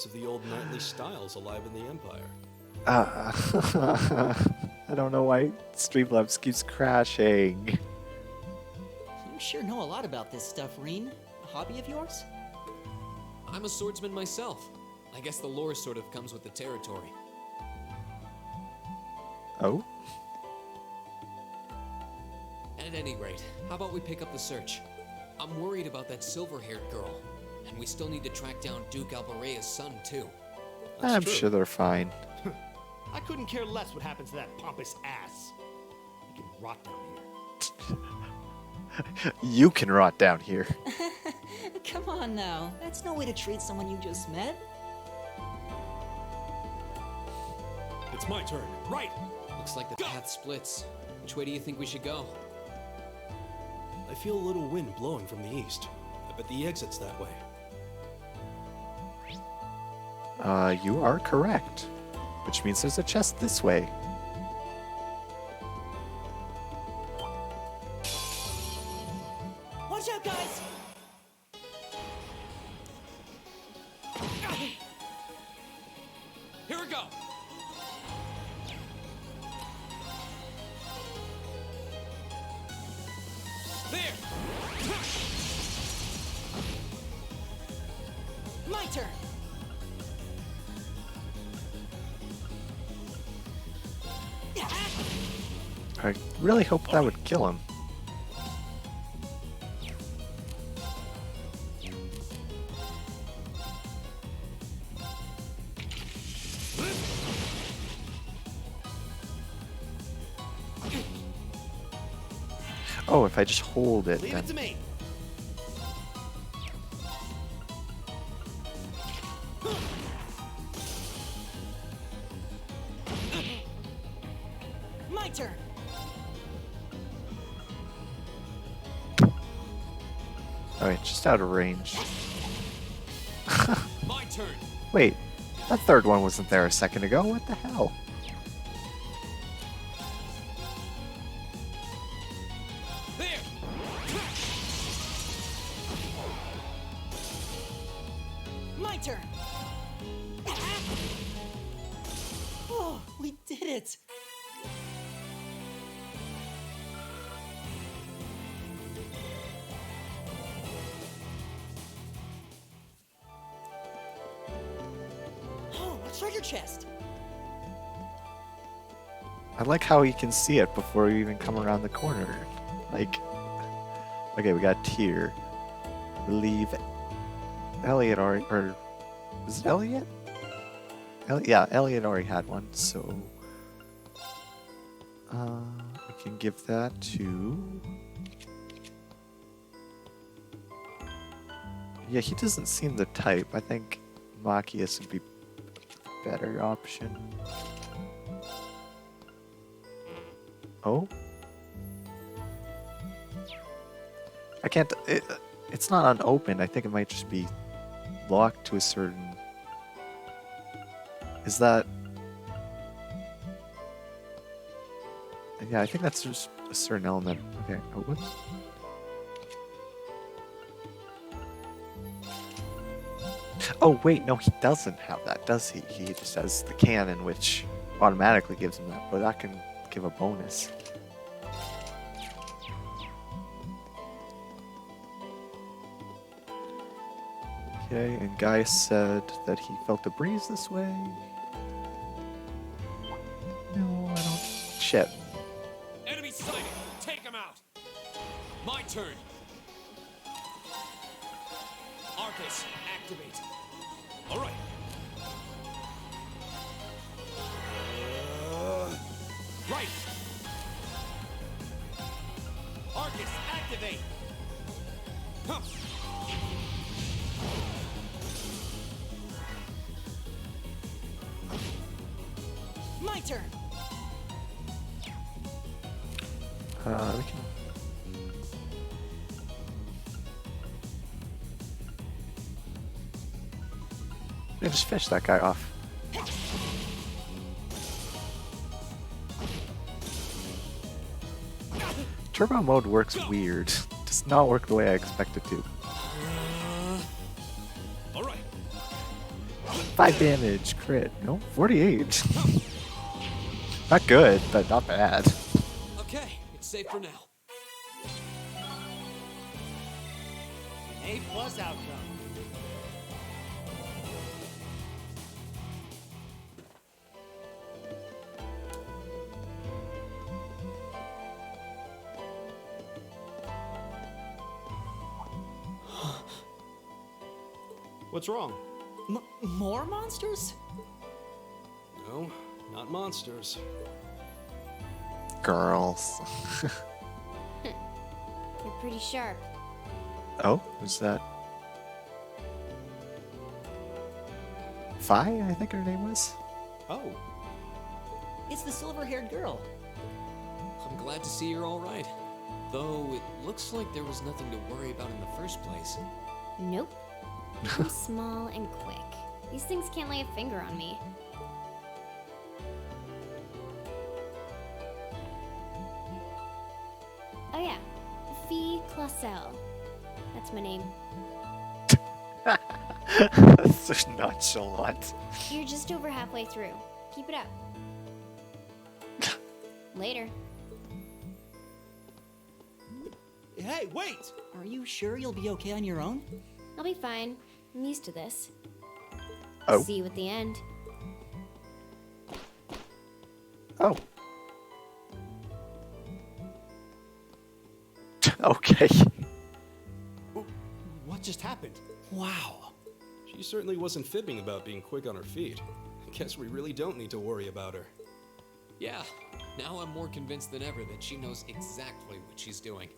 remnants of the old knightly styles alive in the Empire. I don't know why Streamlabs keeps crashing. You sure know a lot about this stuff, Reen. A hobby of yours? I'm a swordsman myself. I guess the lore sort of comes with the territory. Oh? At any rate, how about we pick up the search? I'm worried about that silver-haired girl, and we still need to track down Duke Albarea's son, too. I'm sure they're fine. I couldn't care less what happens to that pompous ass. He can rot down here. You can rot down here. Come on now. That's no way to treat someone you just met. It's my turn. Right! Looks like the path splits. Which way do you think we should go? I feel a little wind blowing from the east. I bet the exit's that way. You are correct. Which means there's a chest this way. Watch out, guys! Here we go! There! My turn! I really hope that would kill him. Oh, if I just hold it, Leave then... it to me. My turn! Alright, just out of range. My turn! Wait, that third one wasn't there a second ago. What the hell? There! My turn! Oh, we did it! Oh, a treasure chest! I like how you can see it before you even come around the corner. Like, okay, we got tier. I believe Elliot already, or was it Elliot? Yeah, Elliot already had one, so we can give that to. Yeah, he doesn't seem the type. I think Machias would be a better option. Oh? I can't... it's not unopened. I think it might just be locked to a certain... Is that... Yeah, I think that's just a certain element. Okay, oh, whoops. Oh, wait, no, he doesn't have that, does he? He just has the cannon, which automatically gives him that, but that can give a bonus. Okay, and Guy said that he felt a breeze this way. No, I don't. Shit. Enemy sighted! Take him out! My turn! Arcus, activate! Alright! Right! Arcus, activate! Huh. My turn! We can... Yeah, just fish that guy off. Turbo mode works weird. Does not work the way I expect it to. Alright! 5 damage, crit. No, 48. Not good, but not bad. Okay, it's safe for now. A+ outcome. What's wrong? More monsters? No, not monsters. Girls. You're pretty sharp. Oh, who's that? Fi, I think her name was. Oh, It's the silver-haired girl. I'm glad to see you're all right. Though it looks like there was nothing to worry about in the first place. Nope. I'm small and quick. These things can't lay a finger on me. Oh yeah, Fee Clausel. That's my name. That's so nonchalant. You're just over halfway through. Keep it up. Later. hey, wait! Are you sure you'll be okay on your own? I'll be fine. I'm used to this. Oh. See you at the end. Oh. Okay. What just happened? Wow. She certainly wasn't fibbing about being quick on her feet. Guess we really don't need to worry about her. Yeah, now I'm more convinced than ever that she knows exactly what she's doing.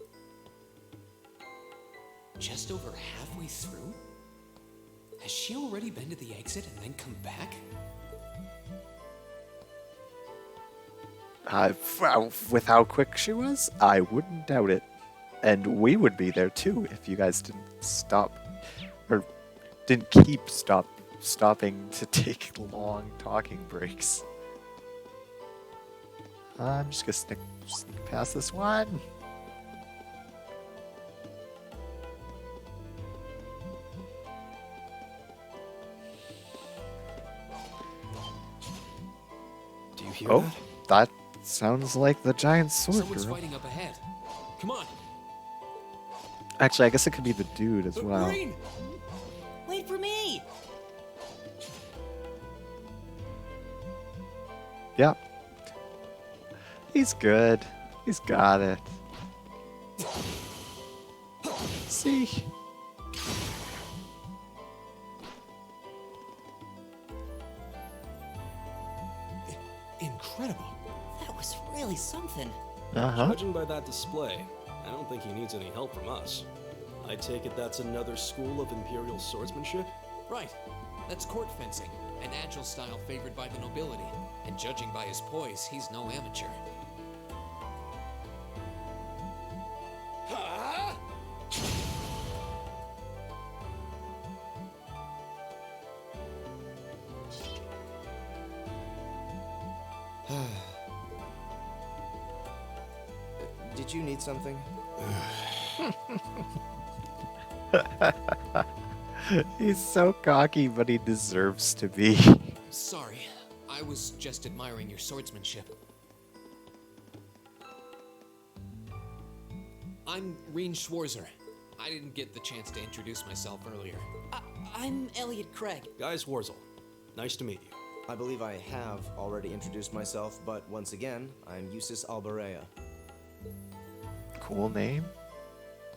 Just over halfway through? Has she already been to the exit and then come back? With how quick she was, I wouldn't doubt it. And we would be there too if you guys didn't stop, or didn't keep stopping to take long talking breaks. I'm just gonna sneak past this one. Do you hear Oh, that? that sounds like the giant sword Someone's girl. fighting up ahead. Come on. Actually, I guess it could be the dude as well. Green! Wait for me! Yeah. He's good. He's got it. See? Incredible. That was really something. Uh-huh. Judging by that display, I don't think he needs any help from us. I take it that's another school of Imperial swordsmanship? Right. That's court fencing, an agile style favored by the nobility. And judging by his poise, he's no amateur. Did you need something? He's so cocky, but he deserves to be. Sorry, I was just admiring your swordsmanship. I'm Reen Schwarzer. I didn't get the chance to introduce myself earlier. I'm Elliot Craig. Guys, Warzel. Nice to meet you. I believe I have already introduced myself, but once again, I'm Eustace Alberea. Cool name.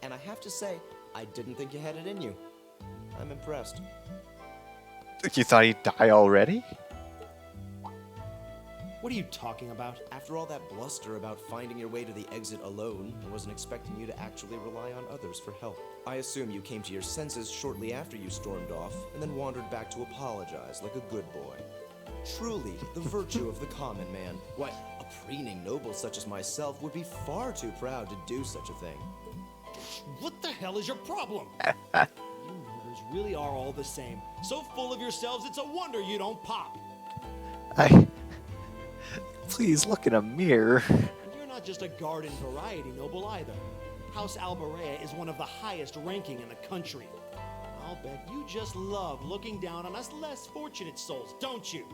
And I have to say, I didn't think you had it in you. I'm impressed. You thought he'd die already? What are you talking about? After all that bluster about finding your way to the exit alone, I wasn't expecting you to actually rely on others for help. I assume you came to your senses shortly after you stormed off, and then wandered back to apologize like a good boy. Truly, the virtue of the common man. Why, a preening noble such as myself would be far too proud to do such a thing. What the hell is your problem? You murders really are all the same. So full of yourselves, it's a wonder you don't pop. Please look in a mirror. And you're not just a garden variety noble either. House Alberea is one of the highest ranking in the country. I'll bet you just love looking down on us less fortunate souls, don't you?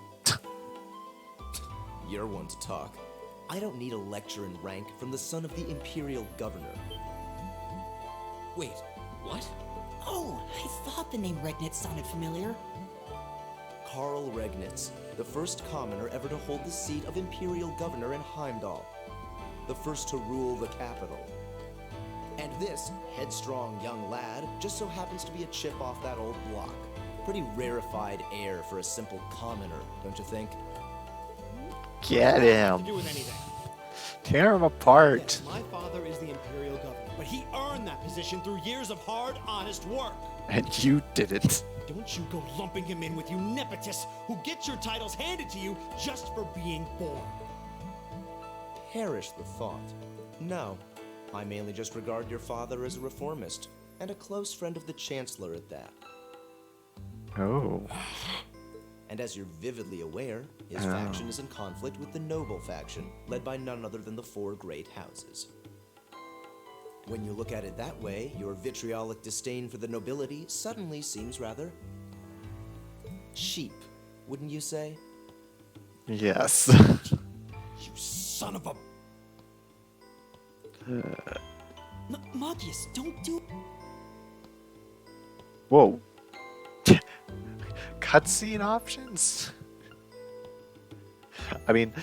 You're one to talk. I don't need a lecture in rank from the son of the Imperial Governor. Wait, what? Oh, I thought the name Regnitz sounded familiar. Karl Regnitz, the first commoner ever to hold the seat of Imperial Governor in Heimdall. The first to rule the capital. And this headstrong young lad just so happens to be a chip off that old block. Pretty rarefied air for a simple commoner, don't you think? Get What does that have him. to do with anything? Tear him apart. Yes, my father is the Imperial Governor, but he earned that position through years of hard, honest work. And you didn't. Don't you go lumping him in with you nepotists who get your titles handed to you just for being born. Perish the thought. No, I mainly just regard your father as a reformist, and a close friend of the Chancellor at that. Oh. And as you're vividly aware, his faction is in conflict with the noble faction, led by none other than the four great houses. When you look at it that way, your vitriolic disdain for the nobility suddenly seems rather cheap, wouldn't you say? Yes. You son of a... Magius, don't do... Whoa. Cutscene options? I mean,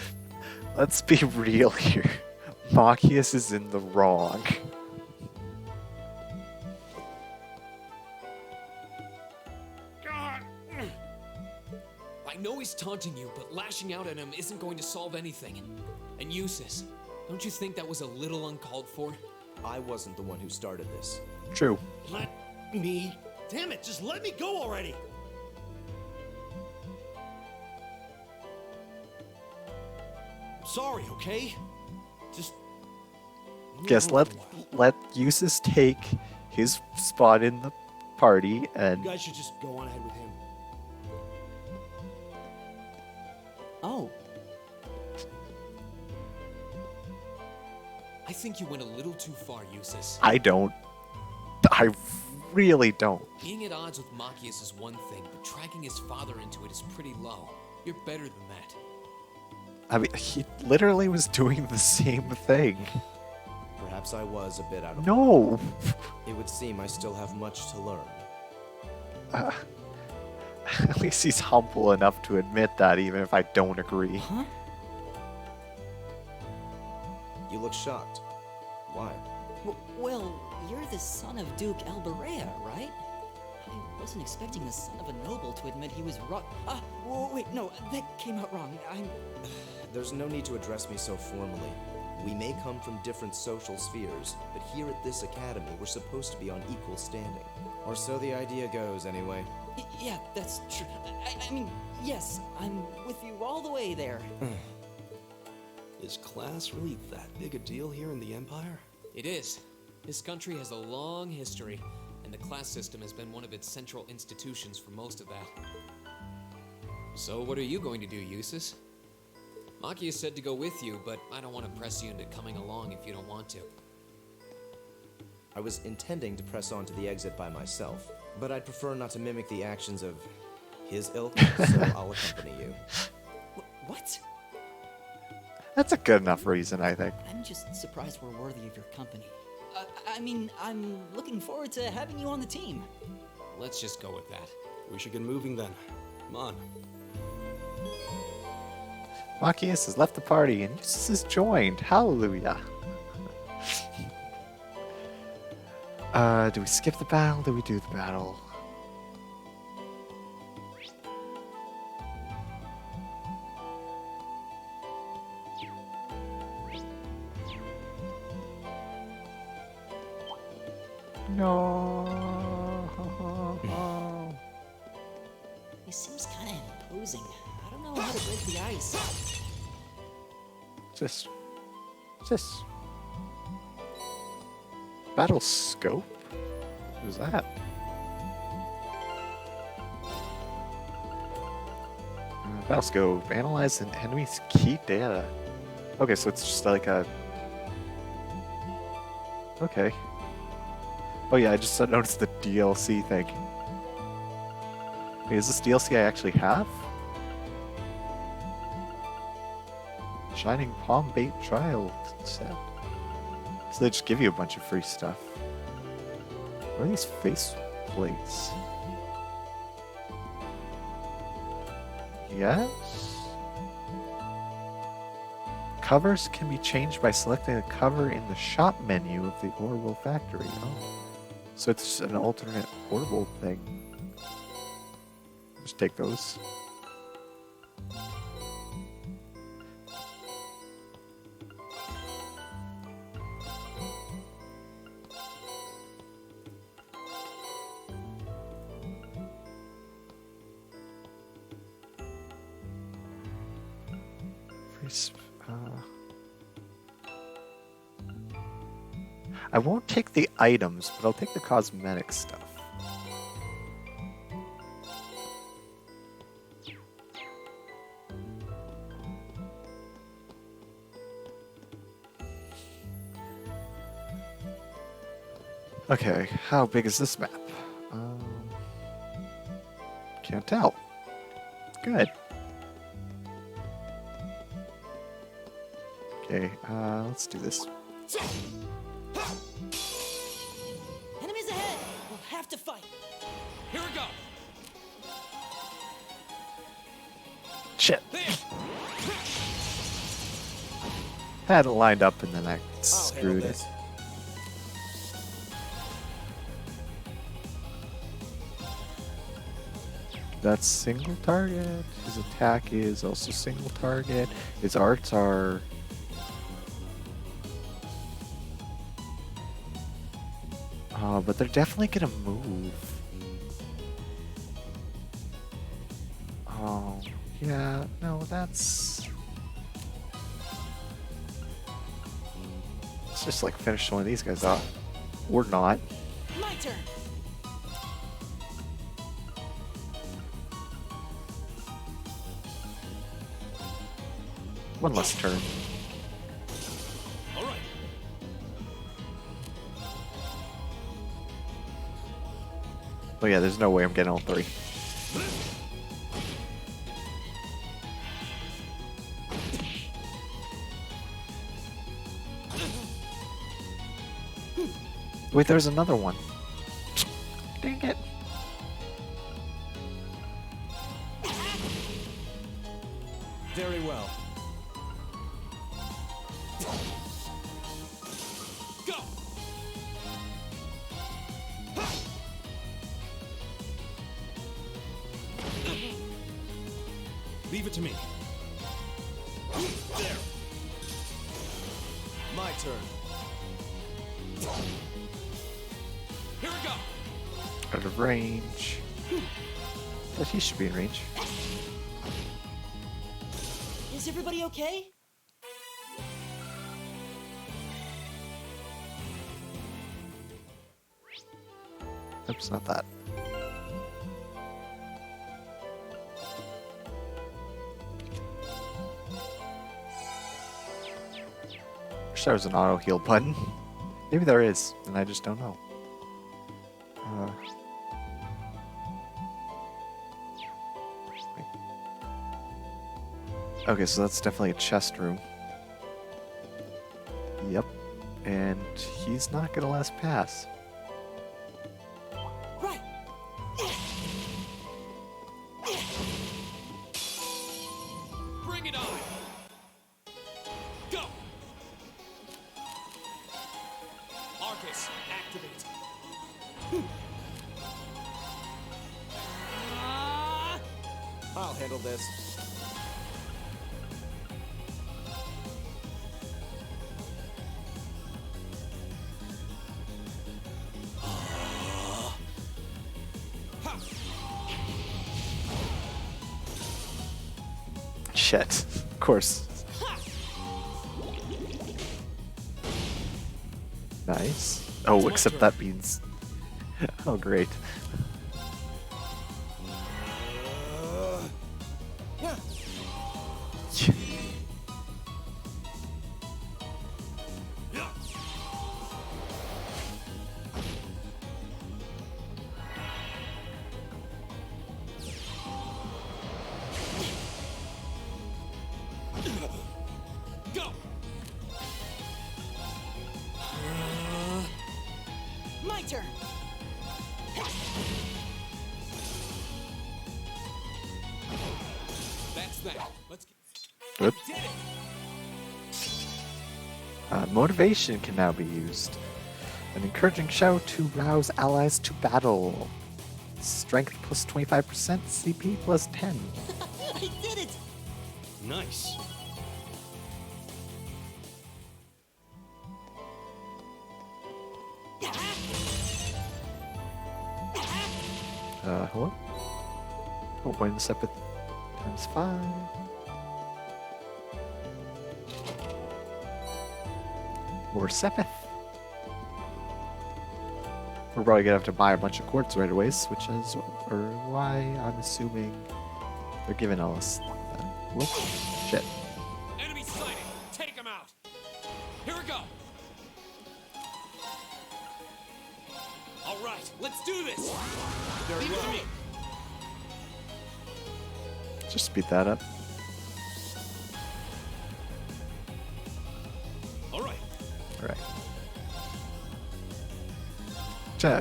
let's be real here. Machias is in the wrong. I know he's taunting you, but lashing out at him isn't going to solve anything. And Eustace, don't you think that was a little uncalled for? I wasn't the one who started this. True. Let me... Damn it, just let me go already! I'm sorry, okay? Just... Guess let Eustace take his spot in the party and You guys should just go on ahead with him. Oh, I think you went a little too far, Eustace. I really don't. Being at odds with Machias is one thing, but dragging his father into it is pretty low. You're better than that. I mean, he literally was doing the same thing. Perhaps I was a bit out of No. It would seem I still have much to learn. At least he's humble enough to admit that, even if I don't agree. huh? You look shocked. Why? Well, you're the son of Duke Alberea, right? I wasn't expecting the son of a noble to admit he was wrong. Wait, no, that came out wrong. There's no need to address me so formally. We may come from different social spheres, but here at this academy, we're supposed to be on equal standing. Or so the idea goes, anyway. Yeah, that's true. I mean, yes, I'm with you all the way there. Is class really that big a deal here in the Empire? It is. This country has a long history, and the class system has been one of its central institutions for most of that. So what are you going to do, Eustace? Machias said to go with you, but I don't want to press you into coming along if you don't want to. I was intending to press on to the exit by myself, but I'd prefer not to mimic the actions of his ilk, so I'll accompany you. What? That's a good enough reason, I think. I'm just surprised we're worthy of your company. I mean, I'm looking forward to having you on the team. Let's just go with that. We should get moving then. Come on. Machias has left the party and Eustace has joined. Hallelujah. Do we skip the battle? Do we do the battle? No. He seems kind of imposing. I don't know how to break the ice. Just battle scope? Who's that? Battle scope. Analyze an enemy's key data. Okay, so it's just like a... Okay. Oh yeah, I just noticed the DLC thing. Wait, is this DLC I actually have? Shining Palm Bait Trial set. So they just give you a bunch of free stuff. What are these face plates? Yes? Covers can be changed by selecting a cover in the shop menu of the Orbital Factory. Oh. So it's an alternate Orbital thing. Just take those. I won't take the items, but I'll take the cosmetic stuff. Okay, how big is this map? Can't tell. Good. Okay, let's do this. Enemies ahead! We'll have to fight. Here we go. Shit. Had it lined up and then I I'll handle screwed it. this. That's single target. His attack is also single target. His arts are... Oh, but they're definitely gonna move. Oh, yeah, no, that's... Let's just like finish one of these guys off. Or not. My turn. One less turn. All right. Oh yeah, there's no way I'm getting all three. Wait, there's another one. Dang it. Very well. Go. Leave it to me. There. My turn. Here we go. Out of range. But he should be in range. Is everybody okay? Oops, not that. Wish there was an auto heal button. Maybe there is, and I just don't know. Okay, so that's definitely a chest room. Yep. And he's not gonna let us pass. Right. Bring it on. Go. Arcus, activate. I'll handle this. Shit. Of course. Nice. Oh, my except turn. that means... Oh, great. Yeah. Yeah. thing. Let's get... Good. Did it! Motivation can now be used. An encouraging shout to rouse allies to battle. Strength plus 25%, CP plus 10. I did it! Nice. Hello? Oh, point the Sepith times 5. More Sepith. We're probably gonna have to buy a bunch of quartz right away, which is or why I'm assuming they're giving us that. Whoops. Shit. Enemy sighted! Take him out! Here we go! Alright, let's do this! Leave it to me! Just speed that up. All right. Alright.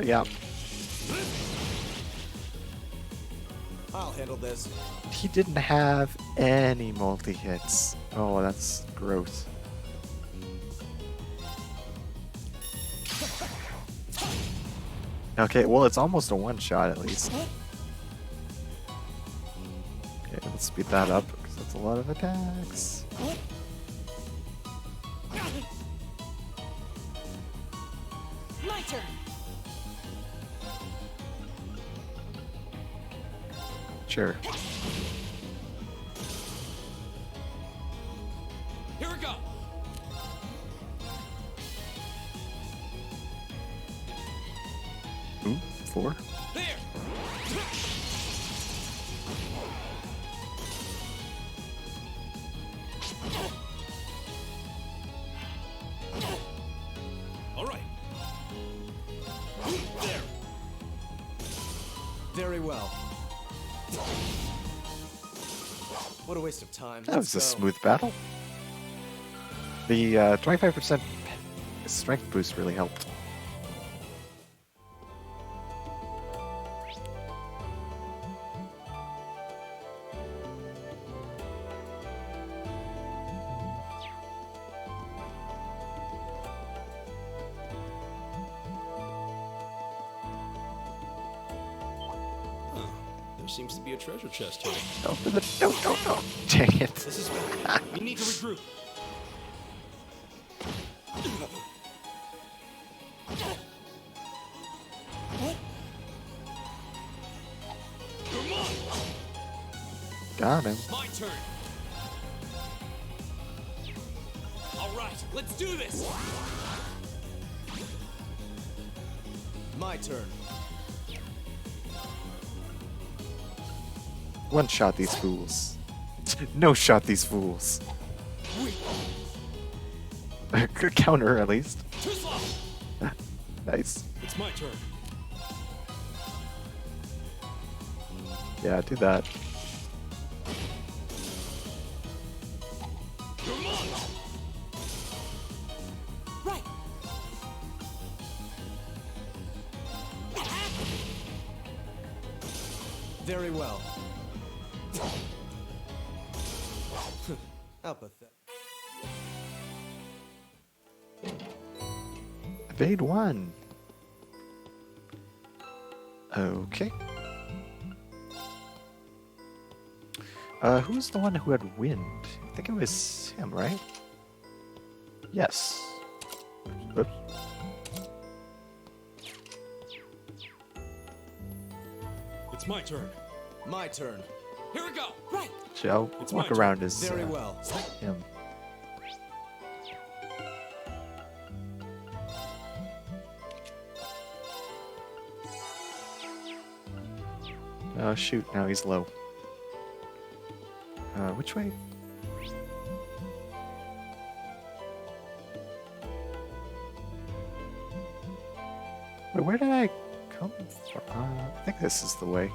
Yeah. I'll handle this. He didn't have any multi-hits. Oh, that's gross. Okay, well, it's almost a one-shot at least. Okay, let's speed that up, because that's a lot of attacks. My turn! Sure. Here we go! Ooh, 4. There! All right. There. Very well. What a waste of time. That was a Let's go. smooth battle. The 25% strength boost really helped. Huh. There seems to be a treasure chest here. Open the no. Dang it. This is bad. We need to regroup. Got him. My turn! Alright, let's do this! My turn. One shot these fools. No shot these fools. Counter at least. Too slow! Nice. It's my turn. Yeah, do that. Right! Very well. How pathetic. Evade 1. Okay. Who's the one who had wind? I think it was him, right? Yes. Oops. It's my turn. My turn. Here we go! Right! So I'll It's walk my turn. around as Very well. him. Oh shoot, now he's low. Which way? Wait, where did I come from? I think this is the way.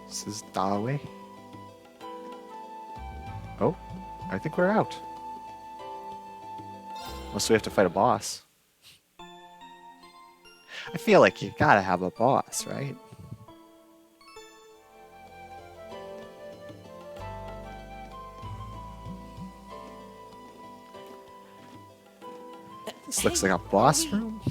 This is the way. Oh, I think we're out. Unless we have to fight a boss. I feel like you gotta have a boss, right? This looks like a boss room.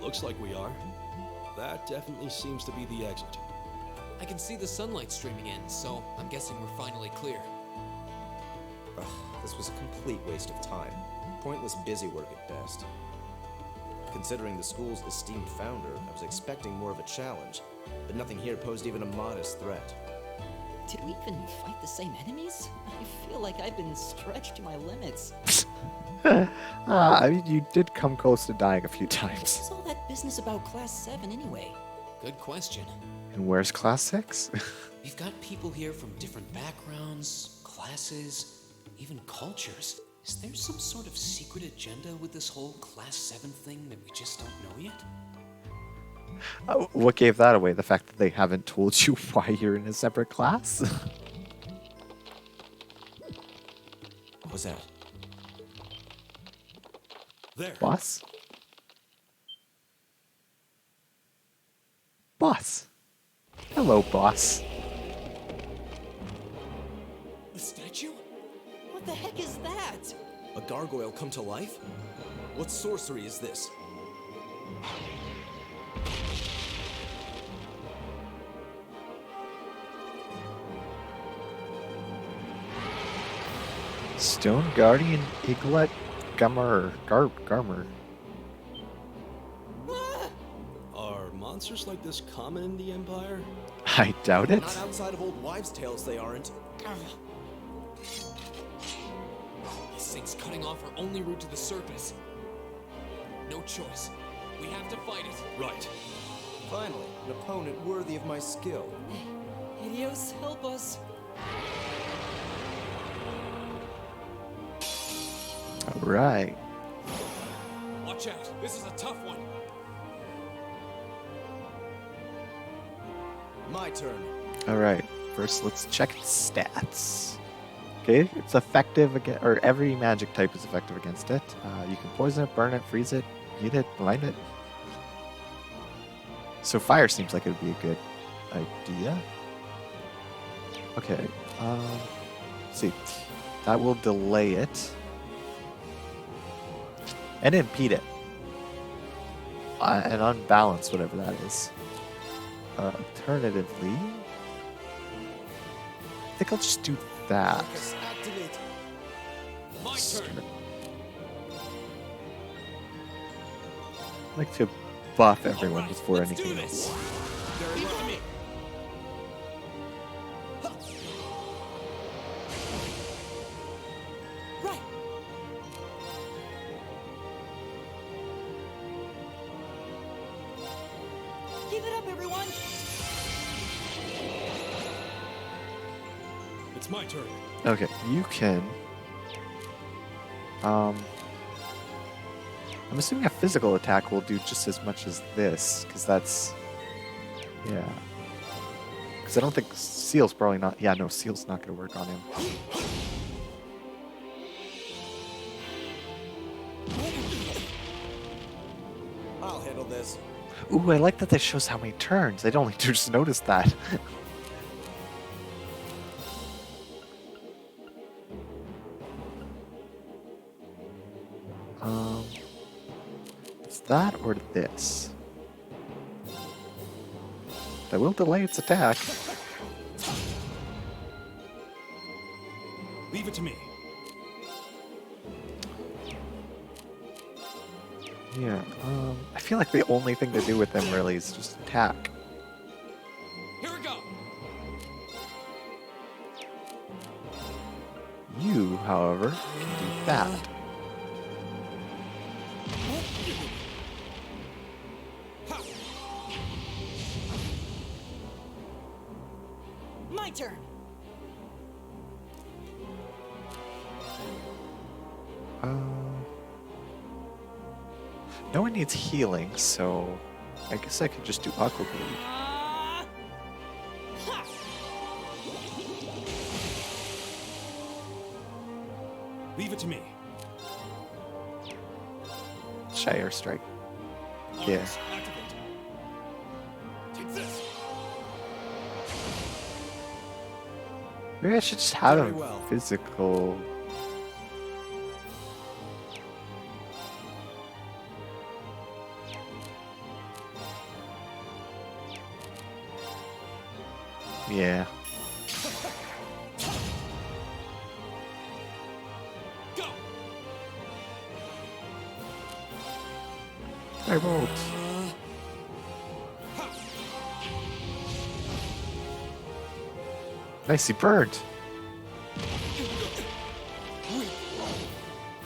Looks like we are. That definitely seems to be the exit. I can see the sunlight streaming in, so I'm guessing we're finally clear. Ugh, this was a complete waste of time. Pointless busy work at best. Considering the school's esteemed founder, I was expecting more of a challenge, but nothing here posed even a modest threat. Did we even fight the same enemies? I feel like I've been stretched to my limits. I mean, you did come close to dying a few times. What's all that business about Class 7 anyway? Good question. And where's Class 6? We've got people here from different backgrounds, classes, even cultures. Is there some sort of secret agenda with this whole Class 7 thing that we just don't know yet? What gave that away? The fact that they haven't told you why you're in a separate class? What was that? There. Boss? Boss. Hello, boss. The statue? What the heck is that? A gargoyle come to life? What sorcery is this? Stone Guardian Iglet Garmer. Are monsters like this common in the Empire? I doubt it. Not outside of old wives' tales, they aren't. This thing's cutting off our only route to the surface. No choice. We have to fight it. Right. Finally, an opponent worthy of my skill. Helios, help us. Alright. Watch out. This is a tough one. My turn. Alright. First, let's check its stats. Okay, it's effective against, or every magic type is effective against it. You can poison it, burn it, freeze it, heat it, blind it. So fire seems like it would be a good idea. Okay, let's see. That will delay it. And impede it. And unbalance, whatever that is. Alternatively, I think I'll just do that. Focus, activate. My turn. I like to buff everyone All right, before let's anything do else. this. Very well. me. Right. Give it up, everyone. It's my turn. Okay, you can. I'm assuming a physical attack will do just as much as this, because that's. Yeah. Because I don't think Seal's probably not. Yeah, no, Seal's not going to work on him. I'll handle this. Ooh, I like that this shows how many turns. I only just noticed that. It's that or this. That will delay its attack. Leave it to me. Yeah, I feel like the only thing to do with them really is just attack. Here we go. You, however, can do that. My turn. No one needs healing, so I guess I could just do Aqua Bleed. Ha! Leave it to me. Shire Strike. Yeah. Marcus, activate. Take this. Maybe I should just have Very him well. physical. Yeah. Go. Firebolt. Nicely burned.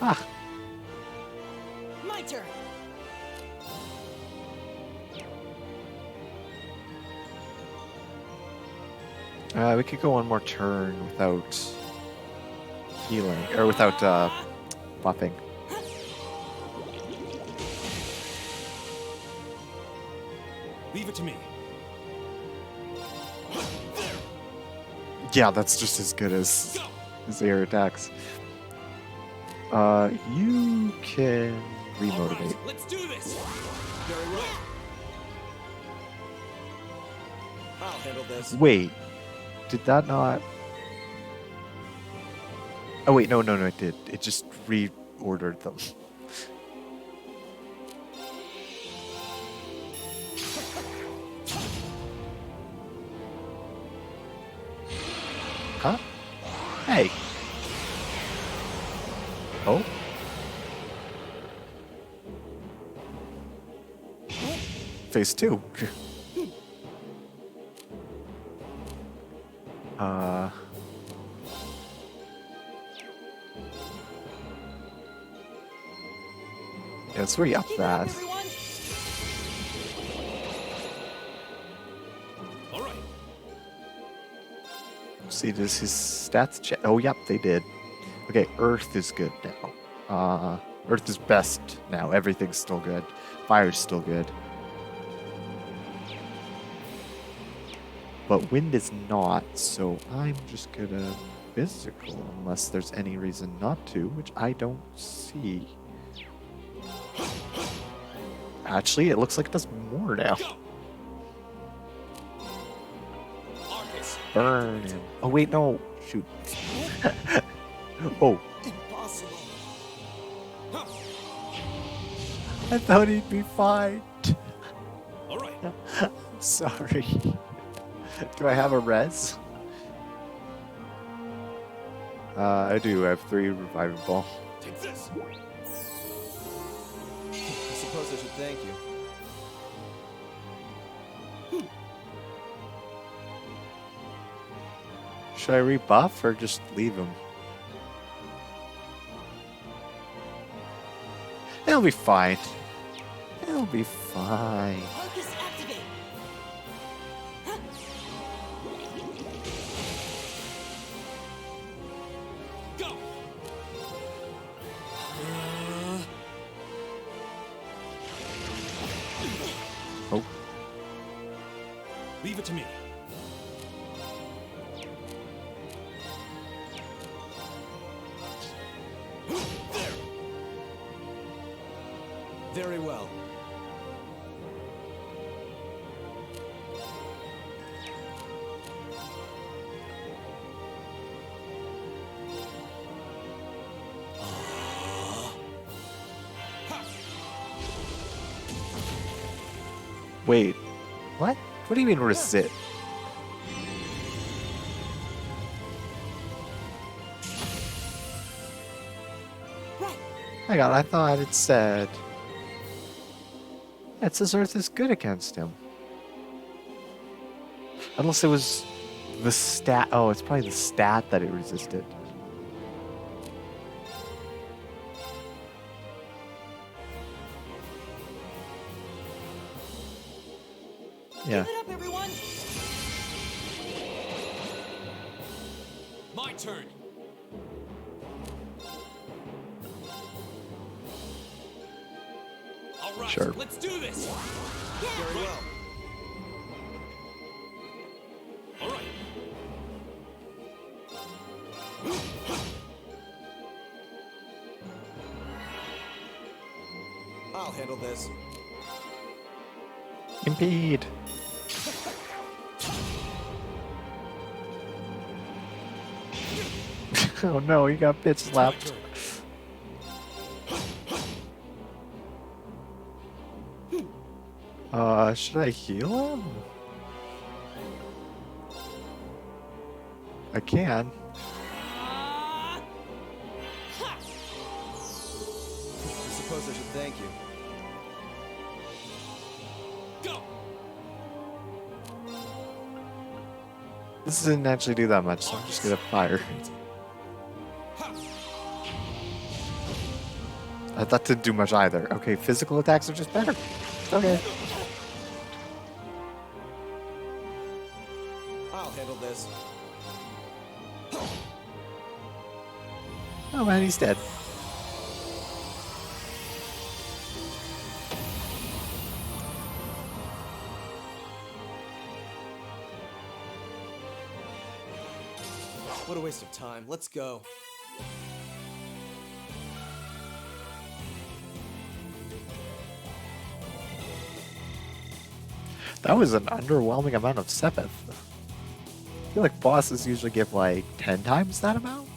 Ah, My turn. we could go one more turn without healing, or without buffing. Leave it to me. Yeah, that's just as good as air attacks. You can remotivate. Let's do this. Very well. I'll handle this. Wait, did that not? Oh wait, no, it did. It just reordered them. Huh? Hey. Oh. Phase 2. Yeah, let's re-up Keep it up, that. everyone. All right. See, does his stats check? Oh, yep, they did. Okay, Earth is good now. Earth is best now. Everything's still good. Fire's still good. But wind is not, so I'm just gonna physical unless there's any reason not to, which I don't see. Actually, it looks like it does more now. Go. Marcus. Burn him. Oh wait, no. Shoot. Oh, Impossible. Huh. I thought he'd be fine. All right. Sorry. Do I have a res? I do. I have 3 reviving ball. Take this. I suppose I should thank you. Should I rebuff or just leave him? It'll be fine. It'll be fine. Marcus, activate. Go. Oh, Leave it to me. Very well. wait. What? What do you mean resist? Right. Hang on, I thought it said... It says Earth is good against him. Unless it was the stat... Oh, it's probably the stat that it resisted. Yeah. Keep it up, everyone. My turn. All right. Sure. Let's do this. Very well. All right. I'll handle this. Impede. Oh no, he got bitch slapped. Should I heal him? I can. I suppose I should thank you. This didn't actually do that much, so I'm just gonna fire. That didn't do much either. Okay, physical attacks are just better. Okay. I'll handle this. Oh man, he's dead. What a waste of time. Let's go. That was an underwhelming amount of Sepith. I feel like bosses usually give like 10 times that amount.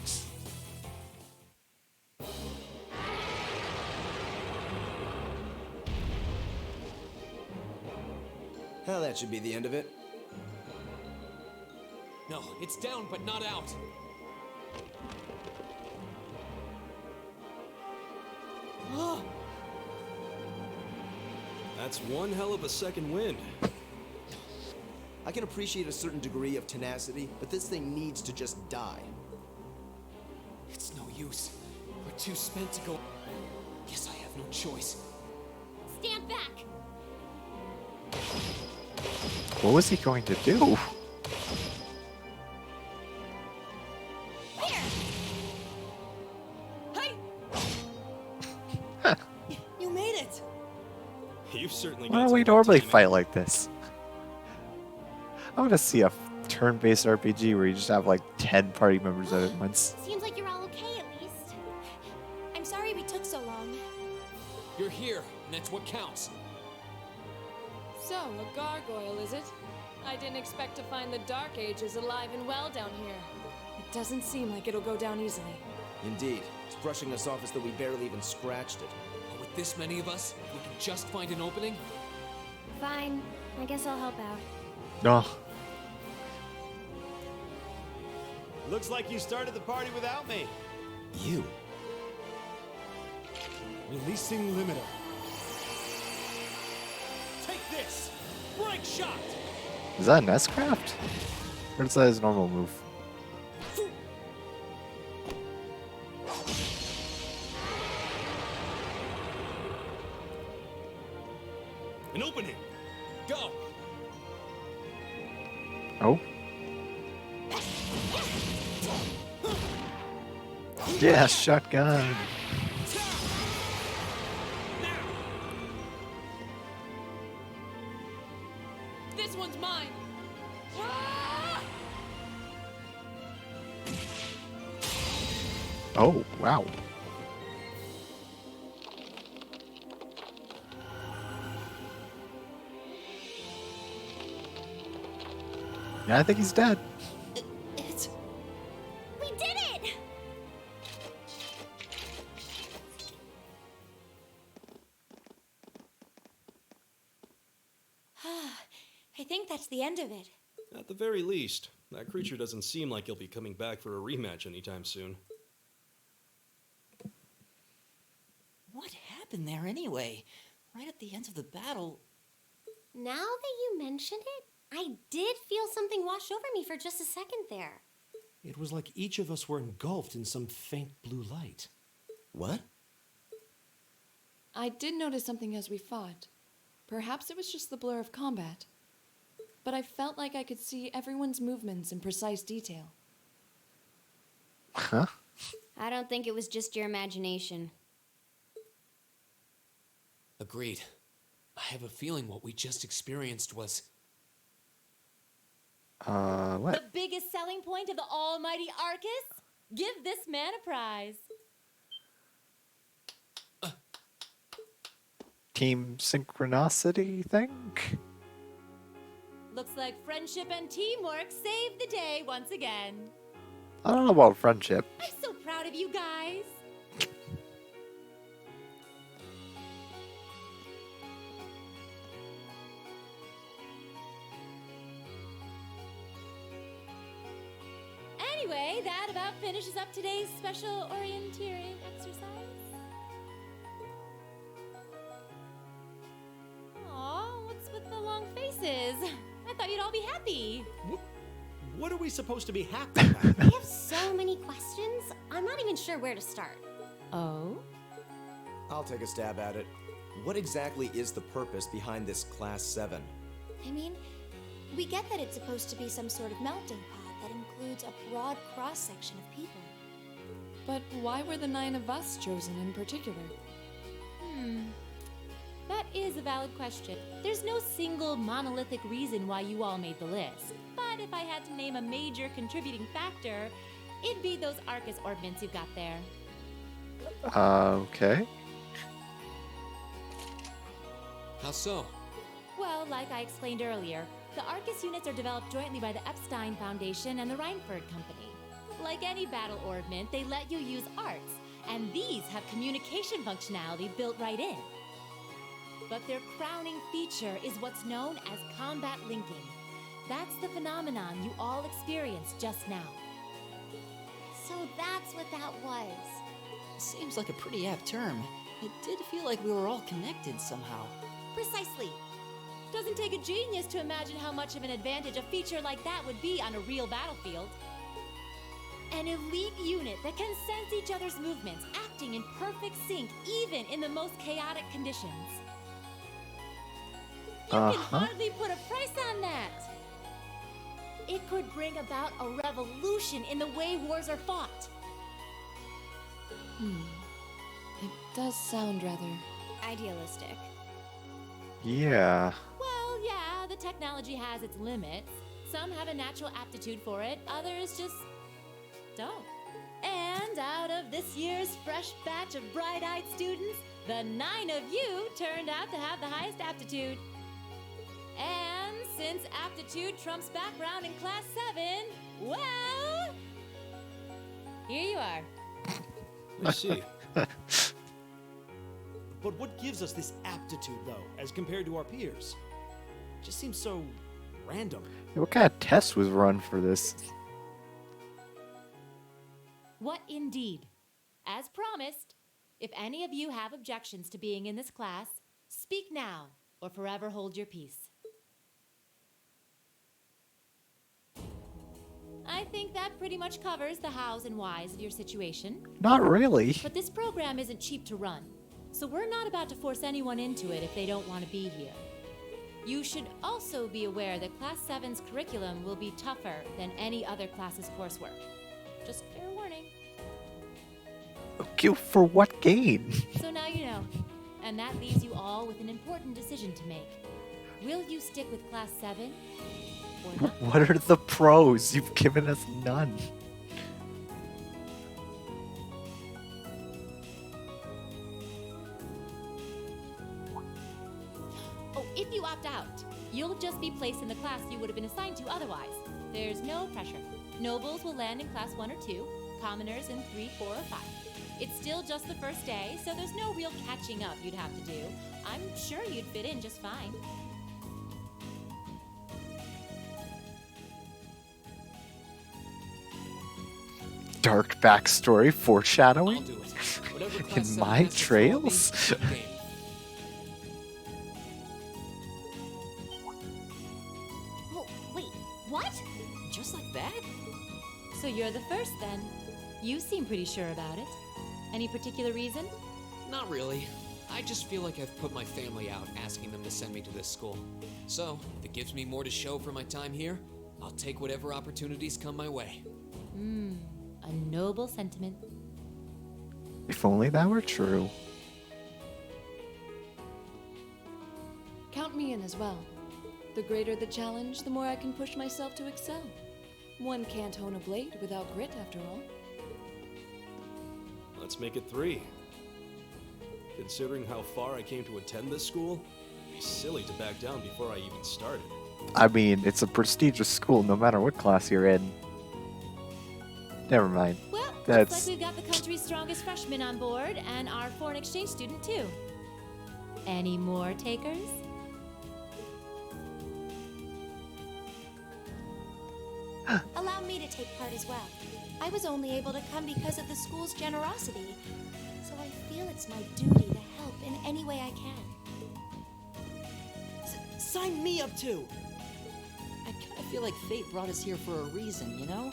Well, that should be the end of it. No, it's down but not out. That's one hell of a second wind. I can appreciate a certain degree of tenacity, but this thing needs to just die. It's no use. We're too spent to go. Guess I have no choice. Stand back! What was he going to do? Here! Hey! You made it! You've certainly Why got don't some we good normally timing. fight like this? I want to see a turn-based RPG where you just have like 10 party members at once. Seems like you're all okay at least. I'm sorry we took so long. You're here, and that's what counts. So, a gargoyle, is it? I didn't expect to find the Dark Ages alive and well down here. It doesn't seem like it'll go down easily. Indeed. It's brushing us off as though we barely even scratched it. But with this many of us, we can just find an opening. Fine. I guess I'll help out. No. Looks like you started the party without me. You? Releasing limiter. Take this! Break shot! Is that an S-Craft? Or is that his normal move? An opening! Go! Oh? Yeah, shotgun. This one's mine! Ah! Oh, wow. Yeah, I think he's dead. It's... We did it! I think that's the end of it. At the very least, that creature doesn't seem like he'll be coming back for a rematch anytime soon. What happened there anyway? Right at the end of the battle... Now that you mention it, I did feel something wash over me for just a second there. It was like each of us were engulfed in some faint blue light. What? I did notice something as we fought. Perhaps it was just the blur of combat. But I felt like I could see everyone's movements in precise detail. Huh? I don't think it was just your imagination. Agreed. I have a feeling what we just experienced was... What? The biggest selling point of the almighty Arcus? Give this man a prize. Team synchronicity thing? Looks like friendship and teamwork saved the day once again. I don't know about friendship. I'm so proud of you guys. Anyway, that about finishes up today's special orienteering exercise. Aw, what's with the long faces? I thought you'd all be happy. What are we supposed to be happy about? I have so many questions, I'm not even sure where to start. Oh? I'll take a stab at it. What exactly is the purpose behind this Class 7? I mean, we get that it's supposed to be some sort of melting pot that includes a broad cross-section of people. But why were the 9 of us chosen in particular? That is a valid question. There's no single monolithic reason why you all made the list. But if I had to name a major contributing factor, it'd be those Arcus ordnance you've got there. Okay. How so? Well, like I explained earlier, the Arcus units are developed jointly by the Epstein Foundation and the Reinford Company. Like any battle ordnance, they let you use arts, and these have communication functionality built right in. But their crowning feature is what's known as combat linking. That's the phenomenon you all experienced just now. So that's what that was. Seems like a pretty apt term. It did feel like we were all connected somehow. Precisely. Doesn't take a genius to imagine how much of an advantage a feature like that would be on a real battlefield. An elite unit that can sense each other's movements, acting in perfect sync even in the most chaotic conditions. You can hardly put a price on that. It could bring about a revolution in the way wars are fought. It does sound rather Idealistic. Yeah. Well, yeah, the technology has its limits. Some have a natural aptitude for it, others just don't. And out of this year's fresh batch of bright-eyed students, the 9 of you turned out to have the highest aptitude. And since aptitude trumps background in Class 7, well, here you are. I see. But what gives us this aptitude, though, as compared to our peers? Just seems so random. What kind of test was run for this? What indeed? As promised, if any of you have objections to being in this class, speak now or forever hold your peace. I think that pretty much covers the hows and whys of your situation. Not really. But this program isn't cheap to run, so we're not about to force anyone into it if they don't want to be here. You should also be aware that Class 7's curriculum will be tougher than any other class's coursework. Just fair warning. Okay, for what gain? So now you know, and that leaves you all with an important decision to make. Will you stick with Class 7 or not? What are the pros? You've given us none. Oh, if you opt out, you'll just be placed in the class you would have been assigned to otherwise. There's no pressure. Nobles will land in Class 1 or 2, commoners in 3, 4, or 5. It's still just the first day, so there's no real catching up you'd have to do. I'm sure you'd fit in just fine. Dark backstory foreshadowing I'll do it. Whatever Class in 7 my has to throw at me, trails. I'm game. Oh, wait, what? Just like that? So you're the first then. You seem pretty sure about it. Any particular reason? Not really. I just feel like I've put my family out asking them to send me to this school. So, if it gives me more to show for my time here, I'll take whatever opportunities come my way. A noble sentiment. If only that were true. Count me in as well. The greater the challenge, the more I can push myself to excel. One can't hone a blade without grit, after all. Let's make it 3. Considering how far I came to attend this school, it'd be silly to back down before I even started. I mean, it's a prestigious school no matter what class you're in. Never mind. Well, looks That's- like we've got the country's strongest freshman on board and our foreign exchange student too. Any more takers? Allow me to take part as well. I was only able to come because of the school's generosity, so I feel it's my duty to help in any way I can. Sign me up too! I kinda feel like fate brought us here for a reason, you know?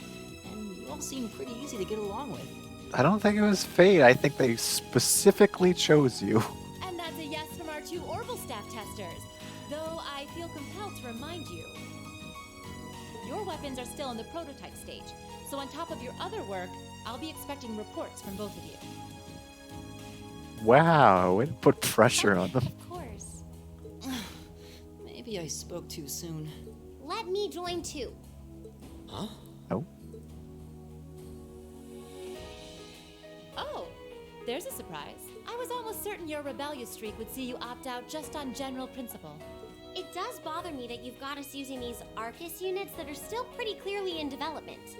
And you all seem pretty easy to get along with. I don't think it was fate. I think they specifically chose you. And that's a yes from our 2 Orbital staff testers. Though I feel compelled to remind you. Your weapons are still in the prototype stage, so on top of your other work, I'll be expecting reports from both of you. Wow, it put pressure on them. Of course. Maybe I spoke too soon. Let me join too. Huh? Oh, Oh, there's a surprise. I was almost certain your rebellious streak would see you opt out just on general principle. It does bother me that you've got us using these Arcus units that are still pretty clearly in development.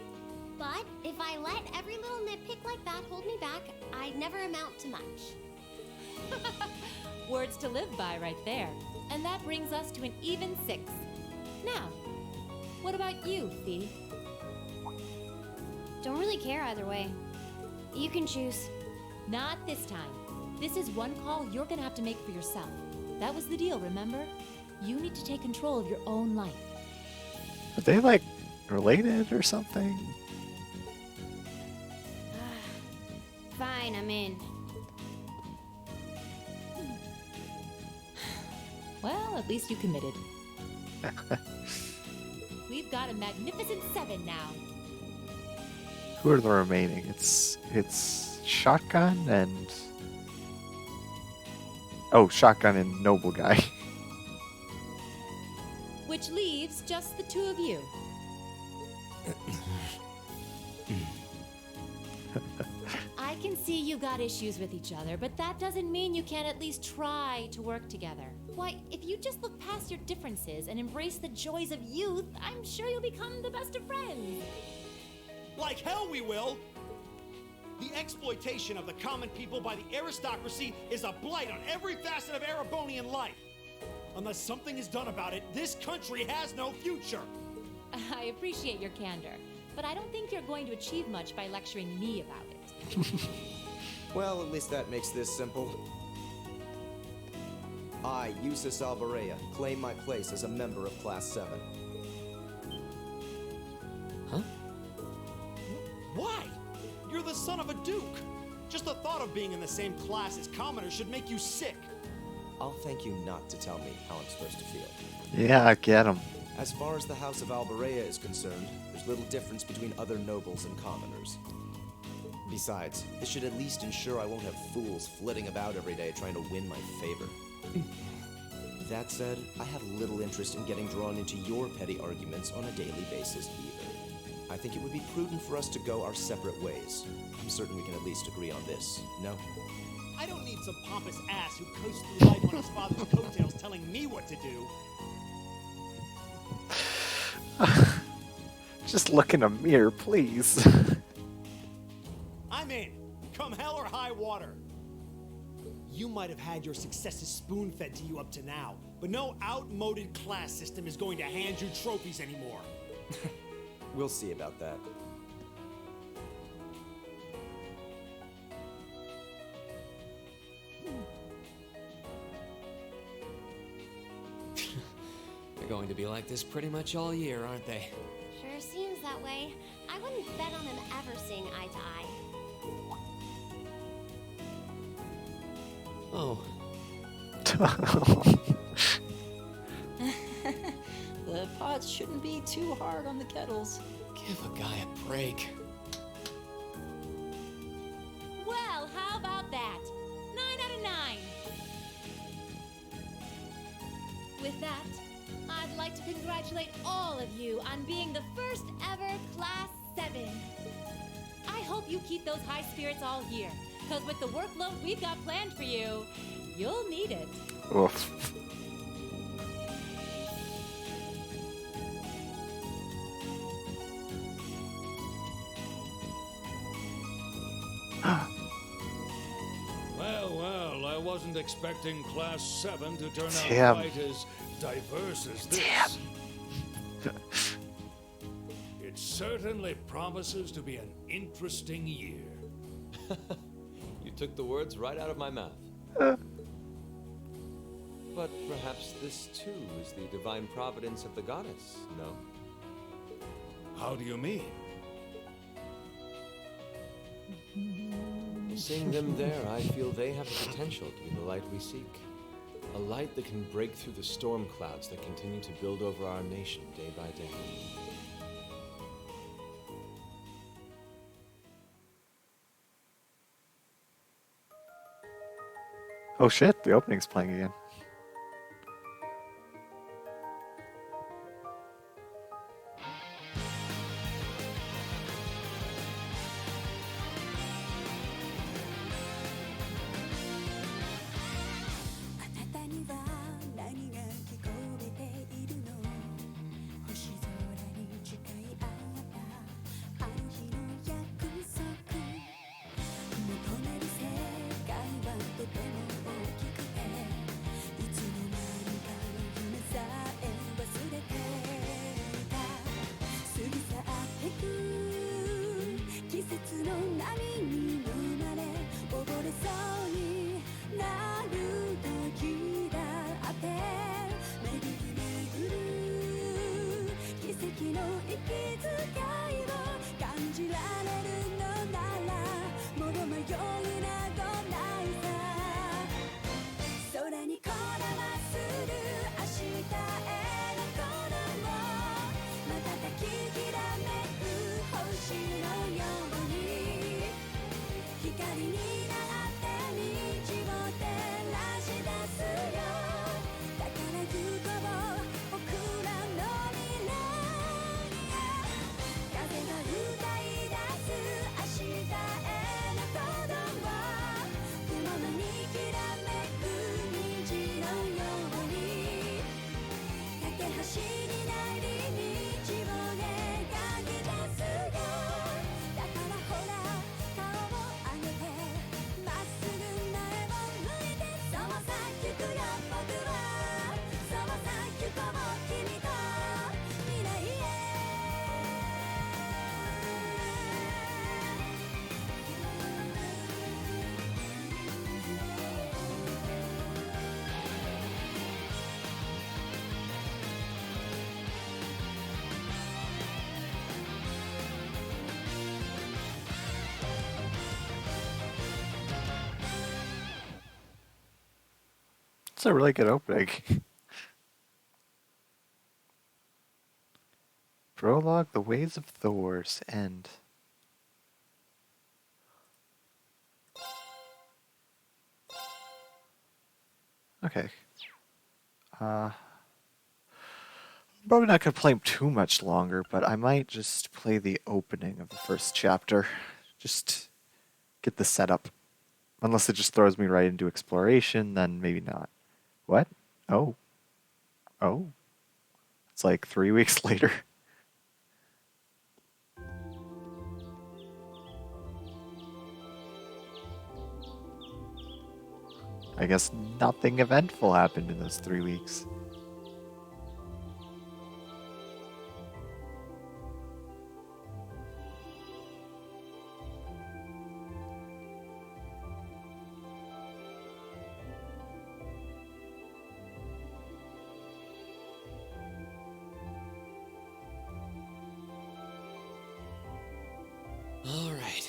But if I let every little nitpick like that hold me back, I'd never amount to much. Words to live by right there. And that brings us to an even 6. Now, what about you, Thee? Don't really care either way. You can choose. Not this time. This is one call you're gonna have to make for yourself. That was the deal, remember? You need to take control of your own life. are they like related or something? Fine, I'm in. Well, at least you committed. We've got a magnificent 7 now. Who are the remaining? It's Shotgun and Shotgun and Noble Guy. Which leaves just the 2 of you. I can see you got issues with each other, but that doesn't mean you can't at least try to work together. Why, if you just look past your differences and embrace the joys of youth, I'm sure you'll become the best of friends. Like hell we will! The exploitation of the common people by the aristocracy is a blight on every facet of Erebonian life. Unless something is done about it, this country has no future. I appreciate your candor, but I don't think you're going to achieve much by lecturing me about it. Well, at least that makes this simple. I, Eustace Alberea, claim my place as a member of Class 7. Huh? Why? You're the son of a duke. Just the thought of being in the same class as commoners should make you sick. I'll thank you not to tell me how I'm supposed to feel. Yeah, I get him. As far as the House of Alberea is concerned, there's little difference between other nobles and commoners. Besides, this should at least ensure I won't have fools flitting about every day trying to win my favor. That said, I have little interest in getting drawn into your petty arguments on a daily basis either. I think it would be prudent for us to go our separate ways. I'm certain we can at least agree on this, no? I don't need some pompous ass who coasts through life on his father's coattails telling me what to do. Just look in a mirror, please. I'm in. Come hell or high water. You might have had your successes spoon-fed to you up to now, but no outmoded class system is going to hand you trophies anymore. We'll see about that. They're going to be like this pretty much all year, aren't they? Sure seems that way. I wouldn't bet on them ever seeing eye to eye. Oh, The pots shouldn't be too hard on the kettles. give a guy a break. Well, how about that? 9 out of 9. With that, I'd like to congratulate all of you on being the first ever Class 7. I hope you keep those high spirits all year, because with the workload we've got planned for you, you'll need it. Oof. Well, I wasn't expecting Class 7 to turn Damn. out quite as diverse as this. It certainly promises to be an interesting year. You took the words right out of my mouth. But perhaps this too is the divine providence of the goddess, no? How do you mean? Seeing them there, I feel they have the potential to be the light we seek. A light that can break through the storm clouds that continue to build over our nation day by day. Oh shit, the opening's playing again. It's a really good opening. Prologue, The Ways of Thor's End. Okay. I'm probably not going to play him too much longer, but I might just play the opening of the first chapter. Just get the setup. Unless it just throws me right into exploration, then maybe not. What? Oh. Oh. It's like 3 weeks later. I guess nothing eventful happened in those 3 weeks. All right.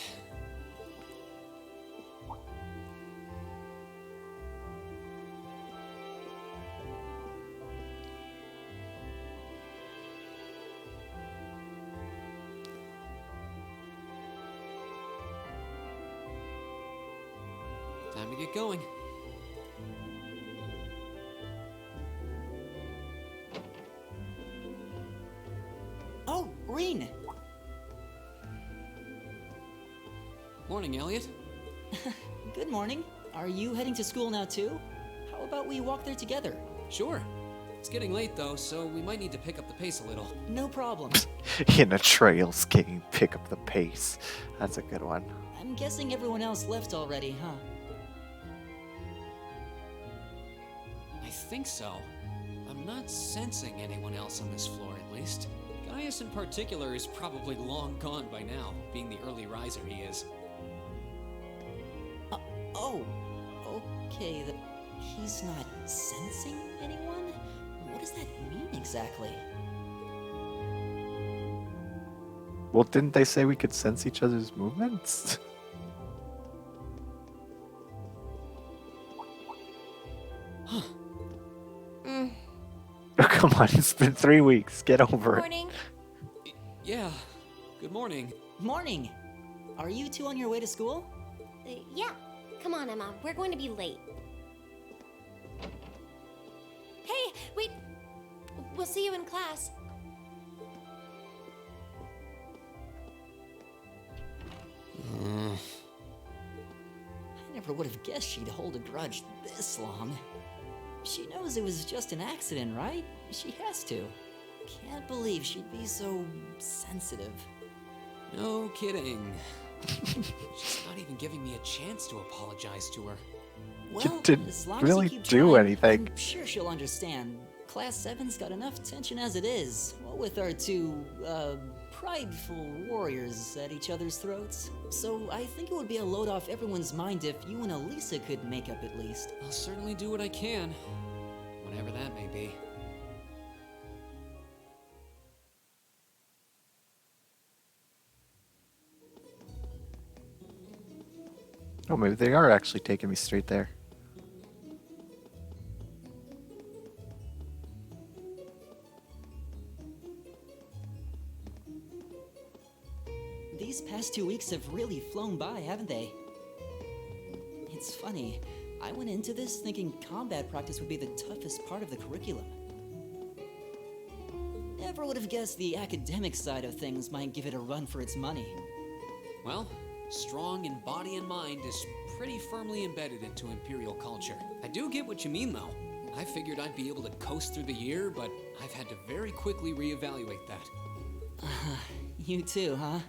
Time to get going. Oh, Reen! Morning, Elliot. Good morning. Are you heading to school now too? How about we walk there together? Sure. It's getting late though, so we might need to pick up the pace a little. No problem. In a trails game, pick up the pace. That's a good one. I'm guessing everyone else left already, huh? think so. I'm not sensing anyone else on this floor, at least. Gaius in particular is probably long gone by now, being the early riser he is. Oh, okay. He's not sensing anyone? What does that mean exactly? Well, didn't they say we could sense each other's movements? Oh, come on, it's been 3 weeks. Get over Morning. Yeah, good morning. Morning! Are you two on your way to school? Yeah. Come on, Emma. We're going to be late. Hey, wait. We'll see you in class. I never would have guessed she'd hold a grudge this long. She knows it was just an accident, right? She has to. Can't believe she'd be so sensitive. No kidding. She's not even giving me a chance to apologize to her. Well, didn't as long really as you keep do trying, anything. I'm sure she'll understand. Class 7's got enough tension as it is. What with our two, prideful warriors at each other's throats. So I think it would be a load off everyone's mind if you and Elisa could make up at least. I'll certainly do what I can, whatever that may be. Oh, maybe they are actually taking me straight there. These past 2 weeks have really flown by, haven't they? It's funny. I went into this thinking combat practice would be the toughest part of the curriculum. Never would have guessed the academic side of things might give it a run for its money. Well, strong in body and mind is pretty firmly embedded into Imperial culture. I do get what you mean, though. I figured I'd be able to coast through the year, but I've had to very quickly reevaluate that. You too, huh?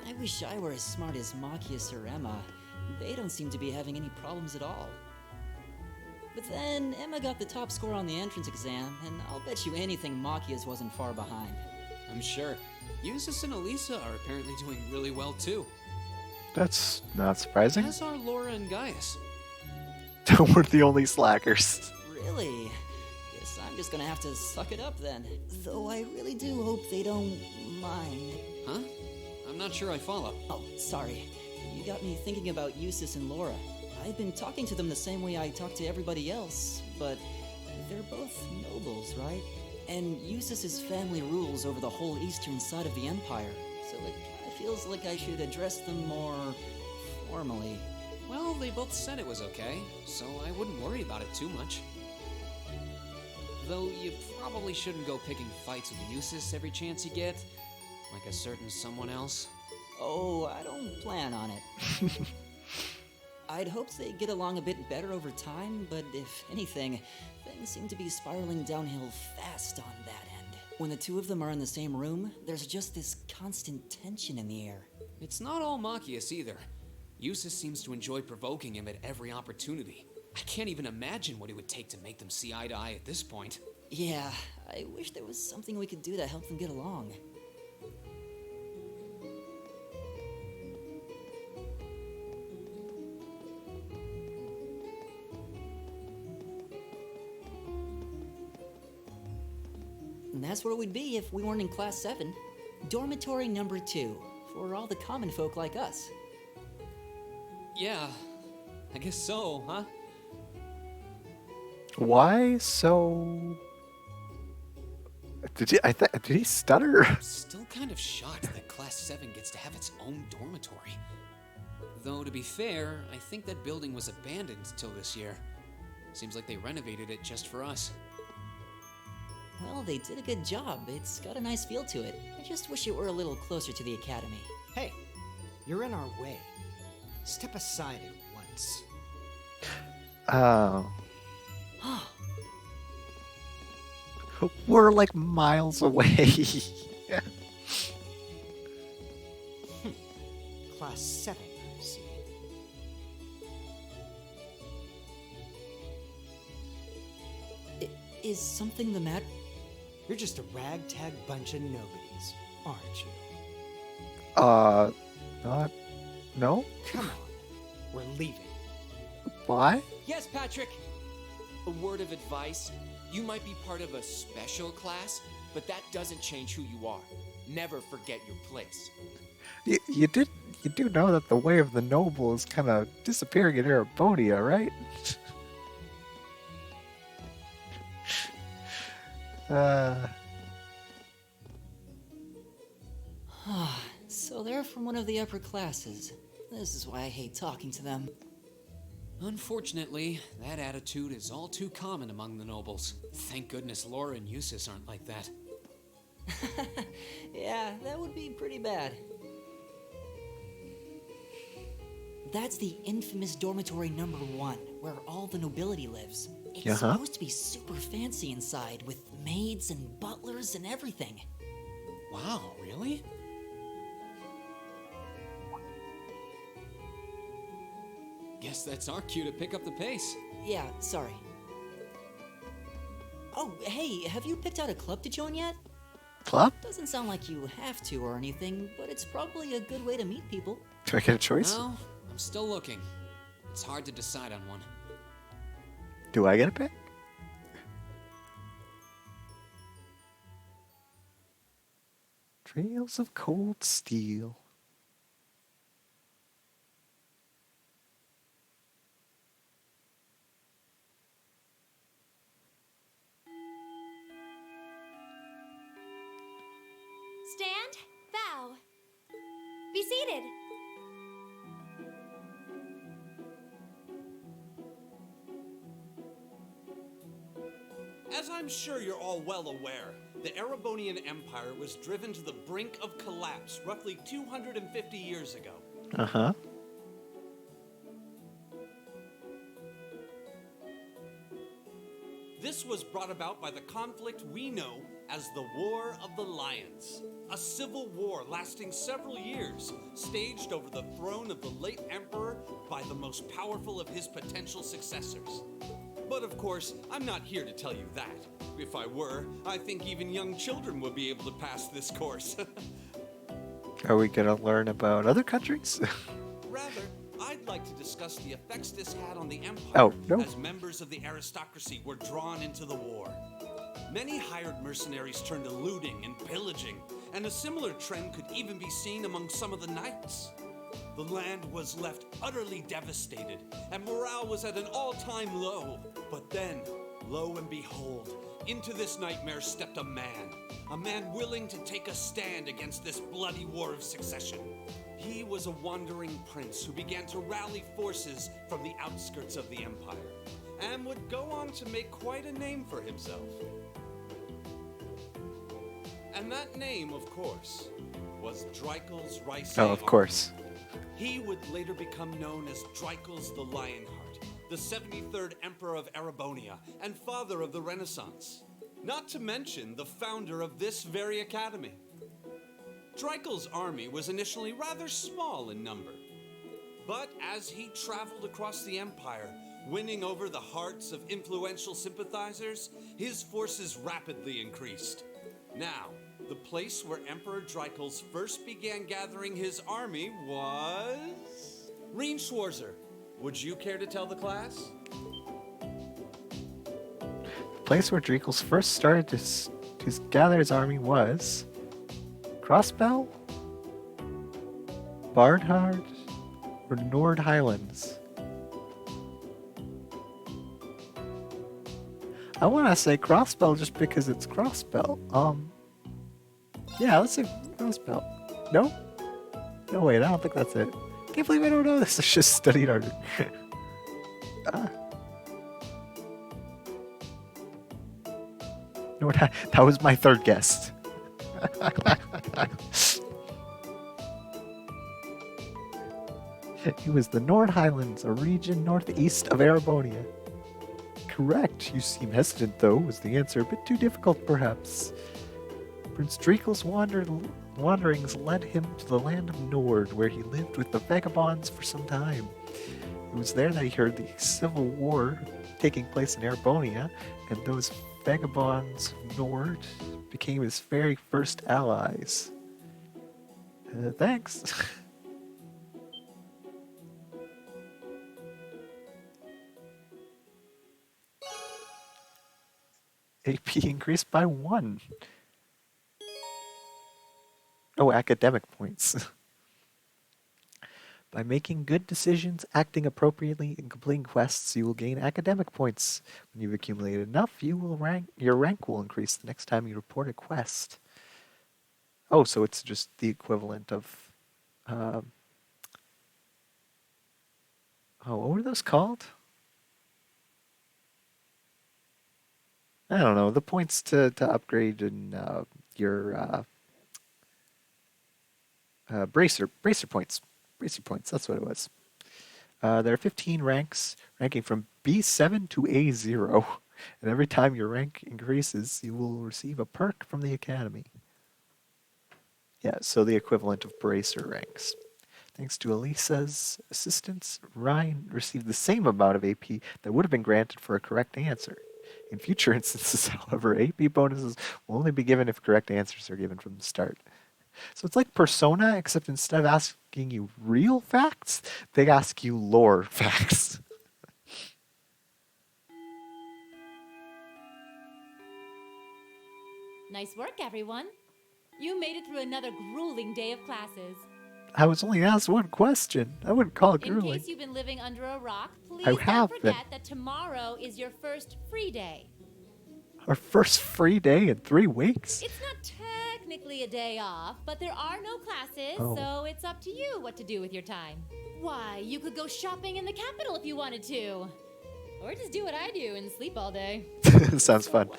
I wish I were as smart as Machias or Emma. They don't seem to be having any problems at all. But then, Emma got the top score on the entrance exam, and I'll bet you anything Machias wasn't far behind. I'm sure. Eustace and Elisa are apparently doing really well, too. That's not surprising. As are Laura and Gaius. We're the only slackers. Really? Guess I'm just gonna have to suck it up then. Though I really do hope they don't mind. Huh? I'm not sure I follow. Oh, sorry. You got me thinking about Eustace and Laura. I've been talking to them the same way I talk to everybody else, but they're both nobles, right? And Eustace's family rules over the whole eastern side of the Empire, so it kinda feels like I should address them more formally. Well, they both said it was okay, so I wouldn't worry about it too much. Though you probably shouldn't go picking fights with Eustace every chance you get, like a certain someone else. Oh, I don't plan on it. I'd hoped they'd get along a bit better over time, but if anything, things seem to be spiraling downhill fast on that end. When the two of them are in the same room, there's just this constant tension in the air. It's not all Machias either. Eustace seems to enjoy provoking him at every opportunity. I can't even imagine what it would take to make them see eye to eye at this point. Yeah, I wish there was something we could do to help them get along. And that's where we'd be if we weren't in Class 7. Dormitory number 2, for all the common folk like us. Yeah, I guess so, huh? Why so? Did he stutter? I'm still kind of shocked that Class 7 gets to have its own dormitory. Though, to be fair, I think that building was abandoned till this year. Seems like they renovated it just for us. Well, they did a good job. It's got a nice feel to it. I just wish it were a little closer to the academy. Hey, you're in our way. Step aside at once. Oh. We're like miles away. Class 7, I see. Is something the matter? You're just a ragtag bunch of nobodies, aren't you? Not. No? Come on. We're leaving. Why? Yes, Patrick! A word of advice. You might be part of a special class, but that doesn't change who you are. Never forget your place. You do know that the way of the noble is kind of disappearing in Erebonia, right? So they're from one of the upper classes. This is why I hate talking to them. Unfortunately, that attitude is all too common among the nobles. Thank goodness Laura and Eustace aren't like that. Yeah, that would be pretty bad. That's the infamous dormitory number 1, where all the nobility lives. It's supposed to be super fancy inside, with maids and butlers and everything. Wow, really? Guess that's our cue to pick up the pace. Yeah, sorry. Oh, hey, have you picked out a club to join yet? Club? Doesn't sound like you have to or anything, but it's probably a good way to meet people. Do I get a choice? Well, I'm still looking. It's hard to decide on one. Do I get a pick? Trails of Cold Steel. Stand, bow. Be seated. As I'm sure you're all well aware, the Erebonian Empire was driven to the brink of collapse roughly 250 years ago. Uh-huh. This was brought about by the conflict we know as the War of the Lions. A civil war lasting several years, staged over the throne of the late emperor by the most powerful of his potential successors. But of course, I'm not here to tell you that. If I were, I think even young children would be able to pass this course. Are we gonna learn about other countries? Rather, I'd like to discuss the effects this had on the Empire Oh, no. as members of the aristocracy were drawn into the war. Many hired mercenaries turned to looting and pillaging, and a similar trend could even be seen among some of the knights. The land was left utterly devastated, and morale was at an all-time low. But then, lo and behold, into this nightmare stepped a man willing to take a stand against this bloody war of succession. He was a wandering prince who began to rally forces from the outskirts of the empire, and would go on to make quite a name for himself. And that name, of course, was Dreikel's Rice. Oh, of course. He would later become known as Dreikel's the Lionheart, the 73rd Emperor of Erebonia, and father of the Renaissance. Not to mention the founder of this very academy. Dreikel's army was initially rather small in number, but as he traveled across the empire, winning over the hearts of influential sympathizers, his forces rapidly increased. Now, the place where Emperor Dreikel's first began gathering his army was... Reen Schwarzer, would you care to tell the class? The place where Dreikel's first started to gather his army was... Crossbell? Barnhard? Or Nord Highlands? I want to say Crossbell just because it's Crossbell. Yeah, let's say Crossbell. No? No, wait, I don't think that's it. Can't believe I don't know this. I just studied art. That was my third guess. It was the Nord Highlands, a region northeast of Erebonia. Correct. You seem hesitant, though. Was the answer a bit too difficult, perhaps? Prince Dreikel's wanderings led him to the land of Nord, where he lived with the vagabonds for some time. It was there that he heard the civil war taking place in Erebonia, and those vagabonds of Nord became his very first allies. Thanks. AP increased by 1. Oh, academic points. By making good decisions, acting appropriately, and completing quests, you will gain academic points. When you've accumulated enough, your rank will increase the next time you report a quest. Oh, so it's just the equivalent of... oh, what were those called? I don't know. The points to upgrade in your bracer points. Bracer points, that's what it was. There are 15 ranks, ranking from B7 to A0. And every time your rank increases, you will receive a perk from the Academy. Yeah, so the equivalent of bracer ranks. Thanks to Elisa's assistance, Ryan received the same amount of AP that would have been granted for a correct answer. In future instances, however, AP bonuses will only be given if correct answers are given from the start. So it's like Persona, except instead of asking you real facts, they ask you lore facts. Nice work, everyone. You made it through another grueling day of classes. I was only asked one question. I wouldn't call it grueling. In case you've been living under a rock, please I don't have forget been. that tomorrow is your first free day. Our first free day in 3 weeks? It's not technically a day off, but there are no classes, Oh. so it's up to you what to do with your time. Why, you could go shopping in the capital if you wanted to. Or just do what I do and sleep all day. Sounds fun.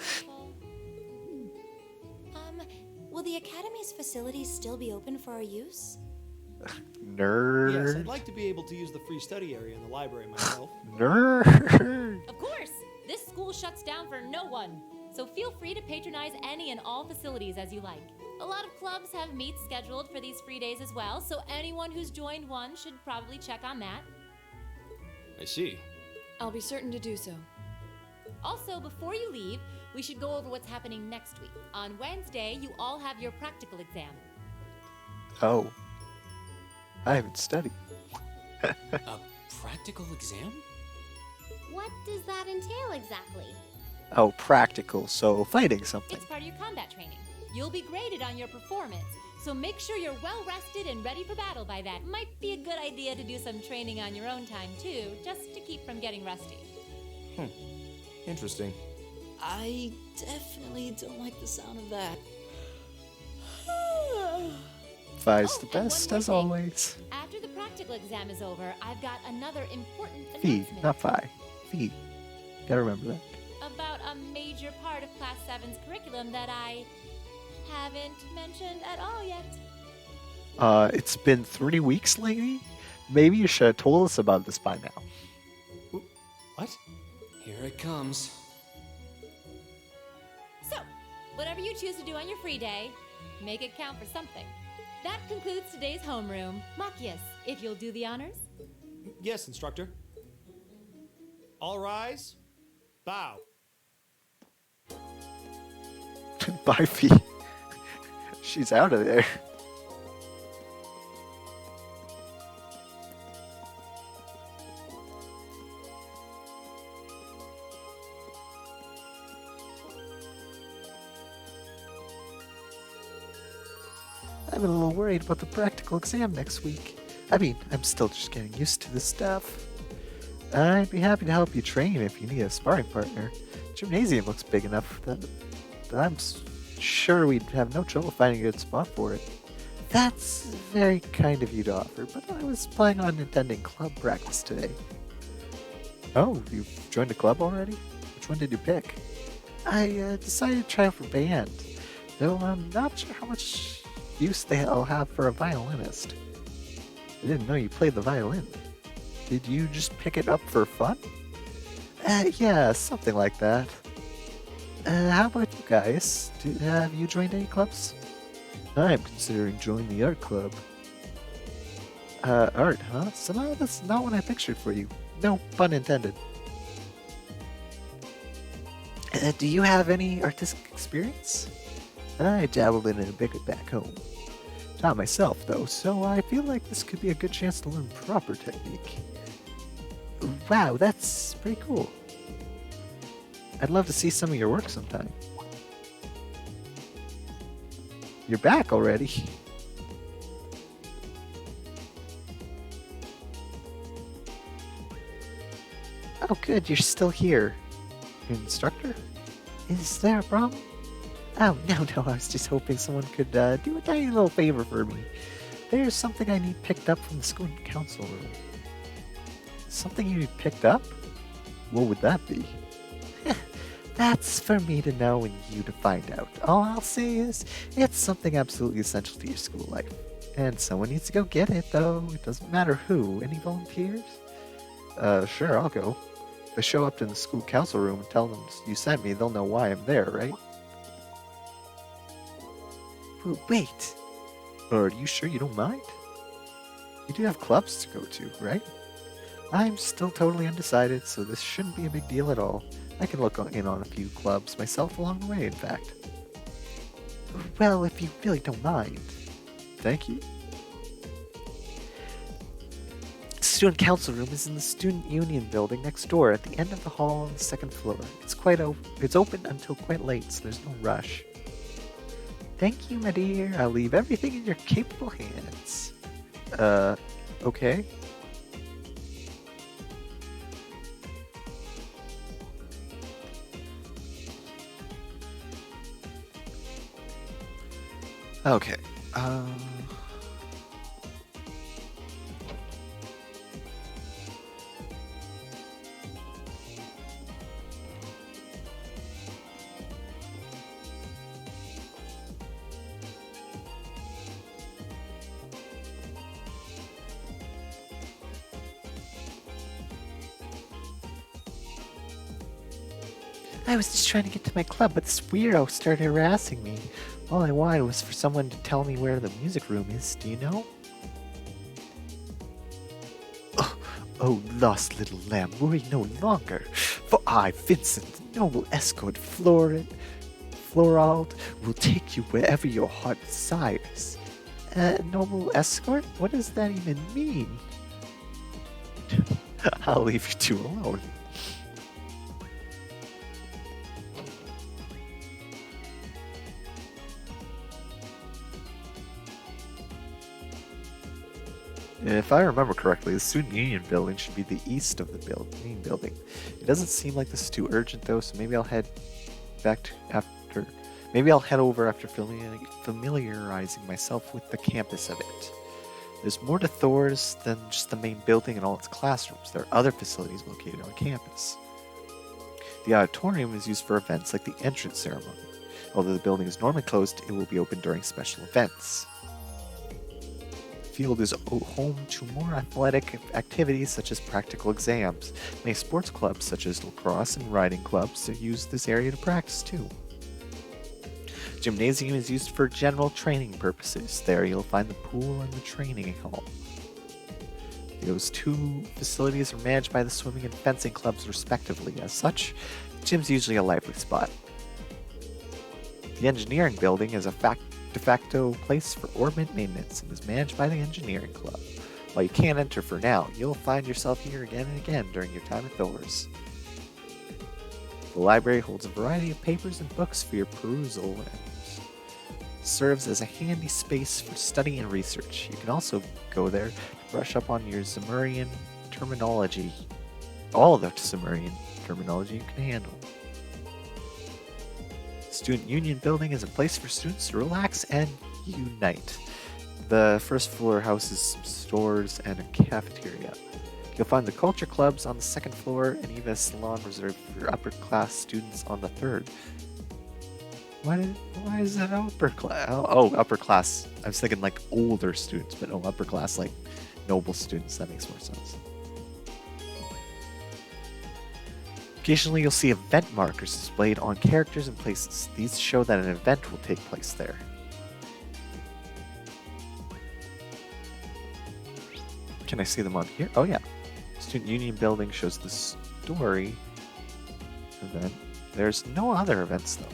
Will the Academy's facilities still be open for our use? Nerd. Yes, I'd like to be able to use the free study area in the library myself. Nerd. Of course! This school shuts down for no one, so feel free to patronize any and all facilities as you like. A lot of clubs have meets scheduled for these free days as well, so anyone who's joined one should probably check on that. I see. I'll be certain to do so. Also, before you leave, we should go over what's happening next week. On Wednesday, you all have your practical exam. Oh. I haven't studied. A practical exam? What does that entail exactly? Oh, practical, so fighting something. It's part of your combat training. You'll be graded on your performance, so make sure you're well rested and ready for battle by that. Might be a good idea to do some training on your own time too, just to keep from getting rusty. Interesting. I definitely don't like the sound of that. Fi's the and one best, more as thing. always. After the practical exam is over, I've got another important Fee, announcement not Fi. Fee. Gotta remember that. about a major part of Class 7's curriculum that I haven't mentioned at all yet. It's been 3 weeks, lady? Maybe you should have told us about this by now. What? Here it comes. So, whatever you choose to do on your free day, make it count for something. That concludes today's homeroom. Machias, if you'll do the honors. Yes, instructor. All rise. Bow. Bye, Fee. She's out of there. I'm a little worried about the practical exam next week. I mean, I'm still just getting used to this stuff. I'd be happy to help you train if you need a sparring partner. Gymnasium looks big enough that I'm sure we'd have no trouble finding a good spot for it. That's very kind of you to offer, but I was planning on attending club practice today. Oh, you've joined a club already? Which one did you pick? I decided to try out for band, though I'm not sure how much use they'll have for a violinist. I didn't know you played the violin. Did you just pick it up for fun? Yeah, something like that. How about you guys? Have you joined any clubs? I'm considering joining the art club. Art, huh? Somehow that's not what I pictured for you. No pun intended. Do you have any artistic experience? I dabbled in it a bit back home. Not myself, though, so I feel like this could be a good chance to learn proper technique. Wow, that's pretty cool. I'd love to see some of your work sometime. You're back already. Oh, good, you're still here. Instructor? Is there a problem? Oh, no, I was just hoping someone could do a tiny little favor for me. There's something I need picked up from the school council room. Something you need picked up? What would that be? That's for me to know and you to find out. All I'll say is, it's something absolutely essential to your school life. And someone needs to go get it, though. It doesn't matter who. Any volunteers? Sure, I'll go. If I show up to the school council room and tell them you sent me, they'll know why I'm there, right? Wait. Are you sure you don't mind? You do have clubs to go to, right? I'm still totally undecided, so this shouldn't be a big deal at all. I can look in on a few clubs myself along the way, in fact. Well, if you really don't mind. Thank you. Student council room is in the student union building next door at the end of the hall on the second floor. It's open until quite late, so there's no rush. Thank you, my dear. I'll leave everything in your capable hands. Okay. Okay. I was just trying to get to my club, but this weirdo started harassing me. All I wanted was for someone to tell me where the music room is. Do you know? Oh, lost little lamb, worry no longer. For I, Vincent, the noble escort Florald, will take you wherever your heart desires. Noble escort? What does that even mean? I'll leave you two alone. If I remember correctly, the Student Union building should be the east of the main building. It doesn't seem like this is too urgent though, so maybe I'll head over after familiarizing myself with the campus of it. There's more to Thor's than just the main building and all its classrooms. There are other facilities located on campus. The auditorium is used for events like the entrance ceremony. Although the building is normally closed, it will be open during special events. Field is home to more athletic activities such as practical exams. Many sports clubs such as lacrosse and riding clubs use this area to practice too. Gymnasium is used for general training purposes. There you'll find the pool and the training hall. Those two facilities are managed by the swimming and fencing clubs respectively. As such, the gym's usually a lively spot. The engineering building is a de facto place for orbit maintenance and is managed by the engineering club. While you can't enter for now, you'll find yourself here again and again during your time at Thor's. The library holds a variety of papers and books for your perusal and serves as a handy space for study and research. You can also go there to brush up on your Sumerian terminology. All the Sumerian terminology you can handle. Student Union building is a place for students to relax and unite. The first floor houses some stores and a cafeteria. You'll find the culture clubs on the second floor and even a salon reserved for upper class students on the third. Why is that upper class? Oh, upper class. I was thinking like older students, but no, upper class, like noble students. That makes more sense. Occasionally you'll see event markers displayed on characters and places. These show that an event will take place there. Can I see them on here? Oh, yeah. Student Union building shows the story event. There's no other events though.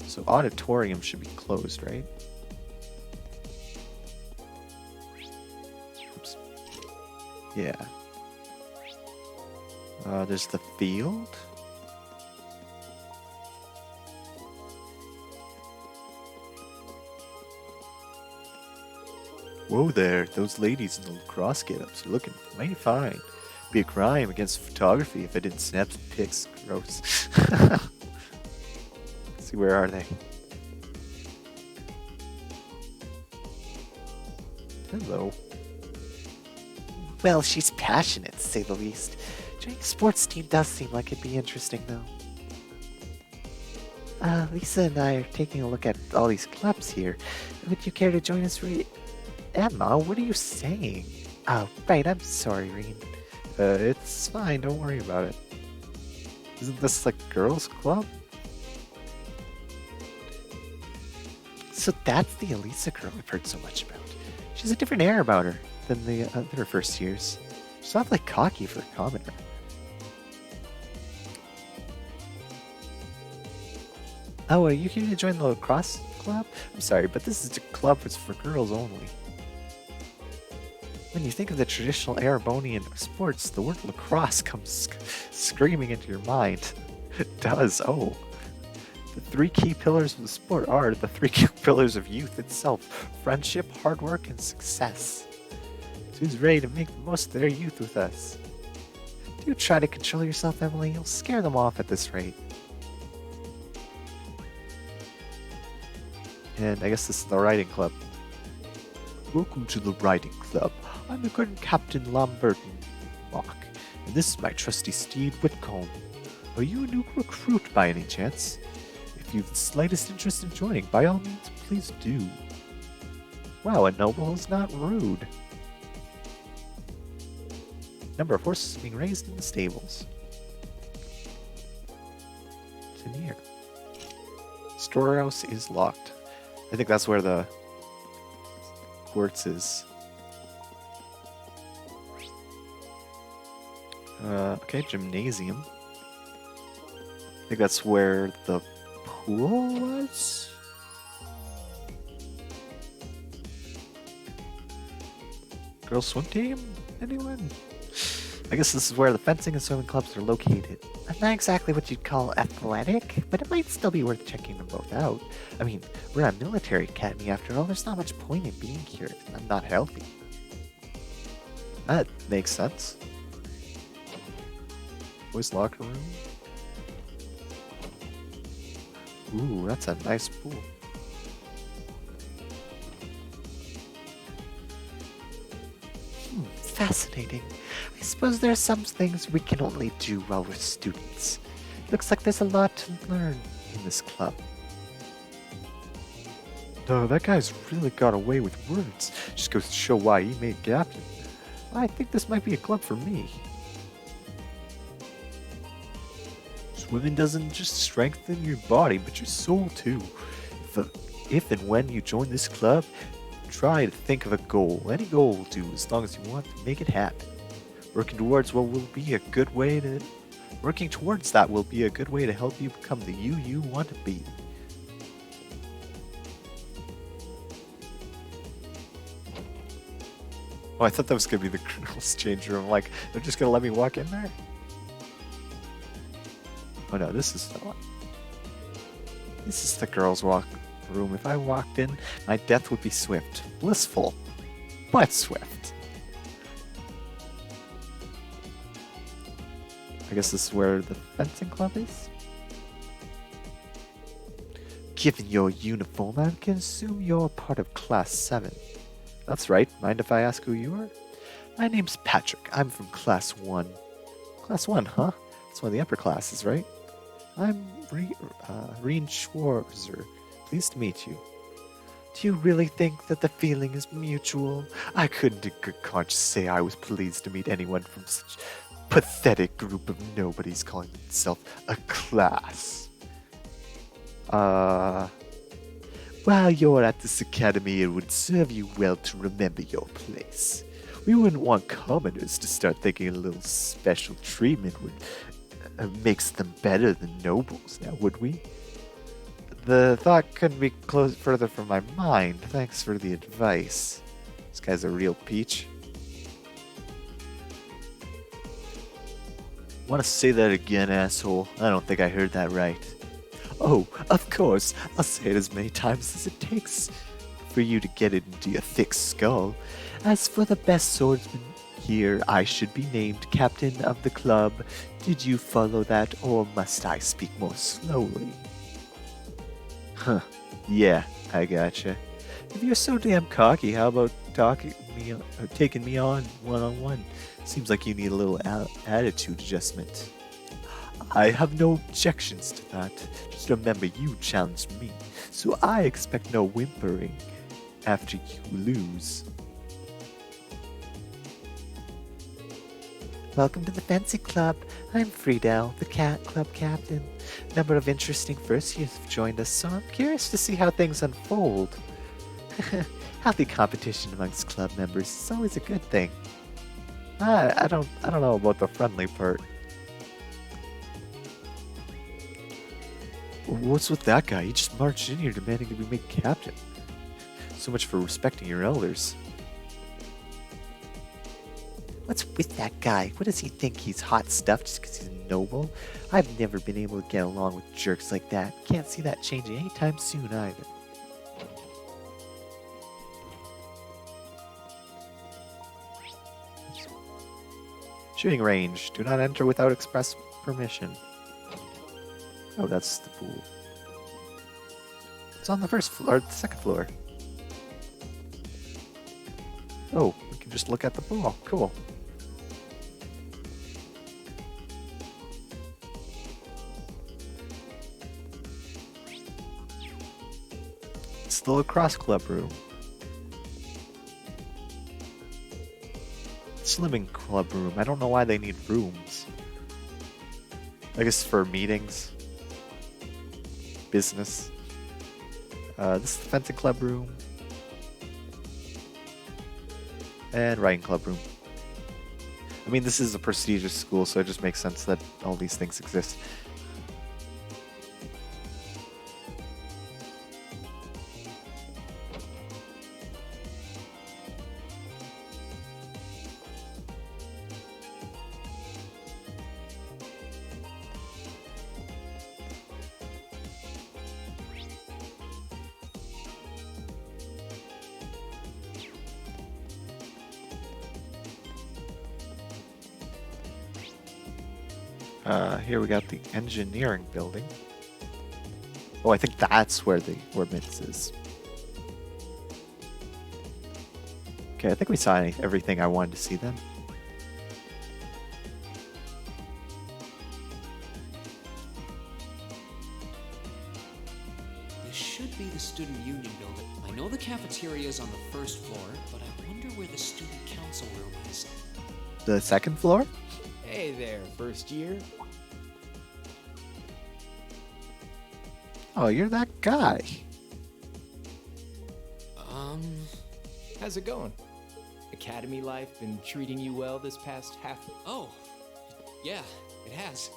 So auditorium should be closed, right? Oops. Yeah. There's the field. Whoa there, those ladies in the lacrosse get-ups are looking mighty fine. Be a crime against photography if I didn't snap some pics. Gross. See, where are they? Hello. Well, she's passionate, to say the least. Joining a sports team does seem like it'd be interesting, though. Lisa and I are taking a look at all these clubs here. Would you care to join us, Emma, what are you saying? Oh, right, I'm sorry, Reen. It's fine, don't worry about it. Isn't this like girls' club? So that's the Elisa girl I've heard so much about. She has a different air about her than the other first years. She's not like cocky for a commoner. Oh, are you here to join the lacrosse club? I'm sorry, but this is a club that's for girls only. When you think of the traditional Erebonian sports, the word lacrosse comes screaming into your mind. It does, oh. The three key pillars of the sport are the three key pillars of youth itself: friendship, hard work, and success. So who's ready to make the most of their youth with us? Do try to control yourself, Emily. You'll scare them off at this rate. And I guess this is the riding club. Welcome to the riding club. I'm the current Captain Lamberton Mock, and this is my trusty steed, Whitcomb. Are you a new recruit by any chance? If you've the slightest interest in joining, by all means, please do. Wow, a noble is not rude. Number of horses being raised in the stables. To near. Storehouse is locked. I think that's where the quartz is. Okay, gymnasium. I think that's where the pool was? Girls swim team? Anyone? I guess this is where the fencing and swimming clubs are located. Not exactly what you'd call athletic, but it might still be worth checking them both out. I mean, we're a military academy after all. There's not much point in being here if I'm not healthy. That makes sense. Boys' locker room. Ooh, that's a nice pool. Fascinating. I suppose there are some things we can only do while we're students. Looks like there's a lot to learn in this club. No, that guy's really got away with words. Just goes to show why he made captain. I think this might be a club for me. Swimming doesn't just strengthen your body, but your soul too. If and when you join this club, try to think of a goal. Any goal will do, as long as you want to make it happen. Working towards that will be a good way to help you become the you want to be. Oh, I thought that was gonna be the girls' change room. Like, they're just gonna let me walk in there? Oh no, this is the one. This is the girls' walk room. If I walked in, my death would be swift. Blissful, but swift. I guess this is where the fencing club is? Given your uniform, I can assume you're part of Class 7. That's right. Mind if I ask who you are? My name's Patrick. I'm from Class 1. Class 1, huh? It's one of the upper classes, right? I'm Reen Schwarzer. Pleased to meet you. Do you really think that the feeling is mutual? I couldn't in good conscience say I was pleased to meet anyone from such pathetic group of nobodies calling themselves a class. While you're at this academy, it would serve you well to remember your place. We wouldn't want commoners to start thinking a little special treatment would makes them better than nobles, now would we? The thought couldn't be further from my mind. Thanks for the advice. This guy's a real peach. Want to say that again, asshole? I don't think I heard that right. Oh, of course. I'll say it as many times as it takes for you to get it into your thick skull. As for the best swordsman here, I should be named captain of the club. Did you follow that, or must I speak more slowly? Huh. Yeah, I gotcha. If you're so damn cocky, how about taking me on one-on-one? Seems like you need a little attitude adjustment. I have no objections to that. Just remember you challenged me, so I expect no whimpering after you lose. Welcome to the Fancy Club. I'm Friedel, the club captain. A number of interesting first years have joined us, so I'm curious to see how things unfold. Healthy competition amongst club members is always a good thing. I don't know about the friendly part. What's with that guy? He just marched in here demanding to be made captain. So much for respecting your elders. What's with that guy? What does he think? He's hot stuff just because he's a noble? I've never been able to get along with jerks like that. Can't see that changing anytime soon either. Shooting range. Do not enter without express permission. Oh, that's the pool. It's on the first floor, the second floor. Oh, we can just look at the ball. Cool. It's the lacrosse club room. Slimming club room. I don't know why they need rooms. I guess for meetings. Business. This is the fencing club room. And writing club room. I mean, this is a prestigious school, so it just makes sense that all these things exist. Here we got the engineering building. Oh, I think that's where the ordnance is. Okay, I think we saw everything I wanted to see then. This should be the student union building. I know the cafeteria is on the first floor, but I wonder where the student council room is. The second floor? Hey there, first year. Oh, you're that guy. How's it going? Academy life been treating you well this past half? Oh, yeah, it has.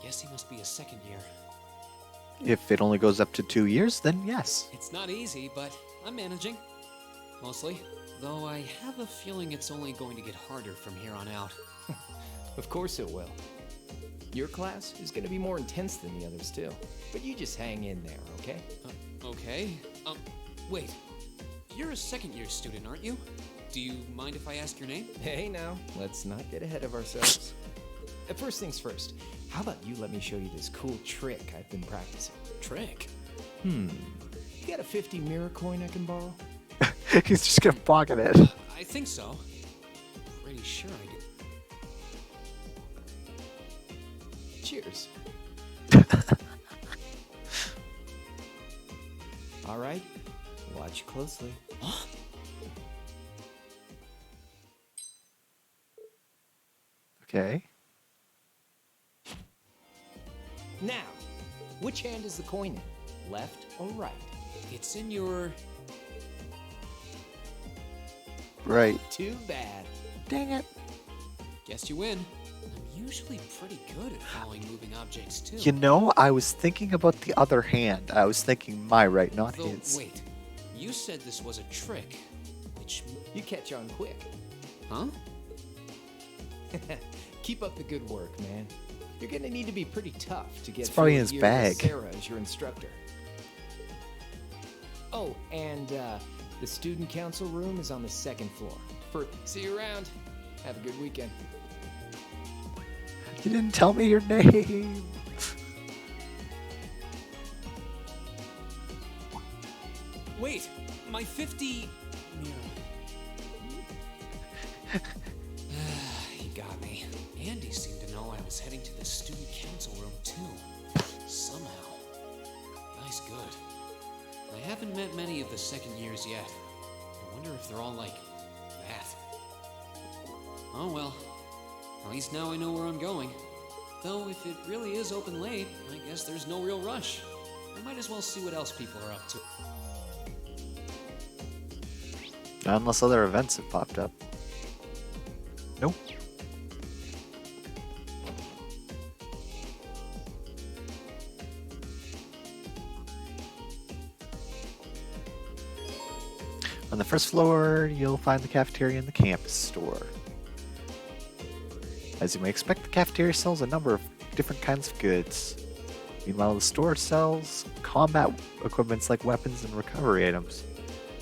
Guess he must be a second year. If it only goes up to 2 years, then yes. It's not easy, but I'm managing. Mostly. Though I have a feeling it's only going to get harder from here on out. Of course it will. Your class is going to be more intense than the others too. But you just hang in there, okay? Okay. Wait. You're a second-year student, aren't you? Do you mind if I ask your name? Hey now, let's not get ahead of ourselves. First things first, how about you let me show you this cool trick I've been practicing? Trick? You got a 50 mirror coin I can borrow? He's just gonna pocket it. I think so. Pretty sure I do. Cheers. All right, watch closely. Huh? Okay. Now, which hand is the coin in? Left or right? It's in your... Right. Too bad. Dang it. Guess you win. I'm usually pretty good at following moving objects, too. You know, I was thinking about the other hand. I was thinking my right, not Though, his. wait. You said this was a trick, which... You catch on quick. Huh? Keep up the good work, man. You're gonna need to be pretty tough to get It's probably through in a his year bag. with Sarah as your instructor. Oh, and the student council room is on the second floor. See you around. Have a good weekend. You didn't tell me your name. Wait, my 50... He got me. Andy seemed to know I was heading to the student council room, too. Somehow. Nice good. I haven't met many of the second years yet. I wonder if they're all like that. Oh well. At least now I know where I'm going. Though if it really is open late, I guess there's no real rush. I might as well see what else people are up to. Unless other events have popped up. Nope. On the first floor, you'll find the cafeteria and the campus store. As you may expect, the cafeteria sells a number of different kinds of goods. Meanwhile, the store sells combat equipments like weapons and recovery items.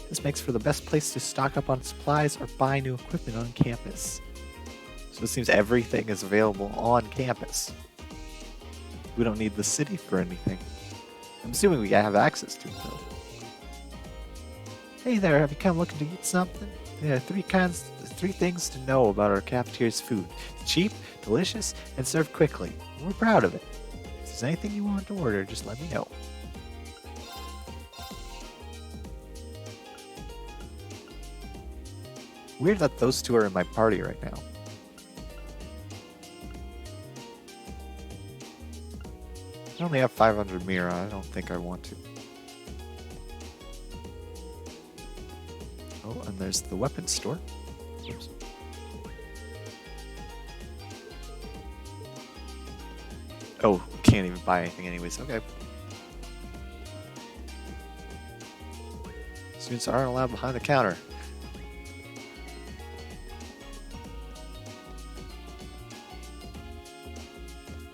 This makes for the best place to stock up on supplies or buy new equipment on campus. So it seems everything is available on campus. We don't need the city for anything. I'm assuming we have access to it though. Hey there, have you come looking to eat something? There are three things to know about our cafeteria's food. It's cheap, delicious, and served quickly. We're proud of it. If there's anything you want to order, just let me know. Weird that those two are in my party right now. I only have 500 Mira. I don't think I want to. Oh, and there's the weapons store. Oops. Oh, can't even buy anything anyways. Okay. Students aren't allowed behind the counter.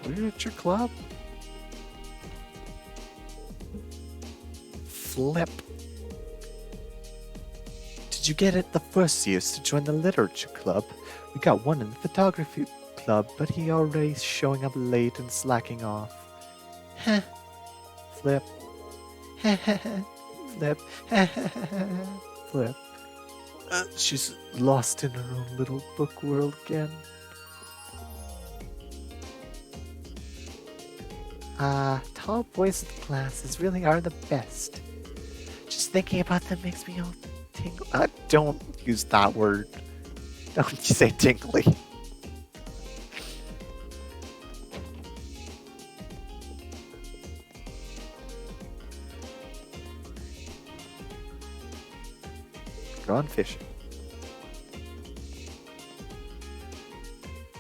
Literature club? Flip. Did you get it the first years to join the literature club? We got one in the photography club, but he already showing up late and slacking off. Heh. Flip. Flip. Flip. She's lost in her own little book world again. Tall boys with glasses really are the best. Just thinking about them makes me all tingle. Don't use that word. Don't you say tingly. Gone fishing.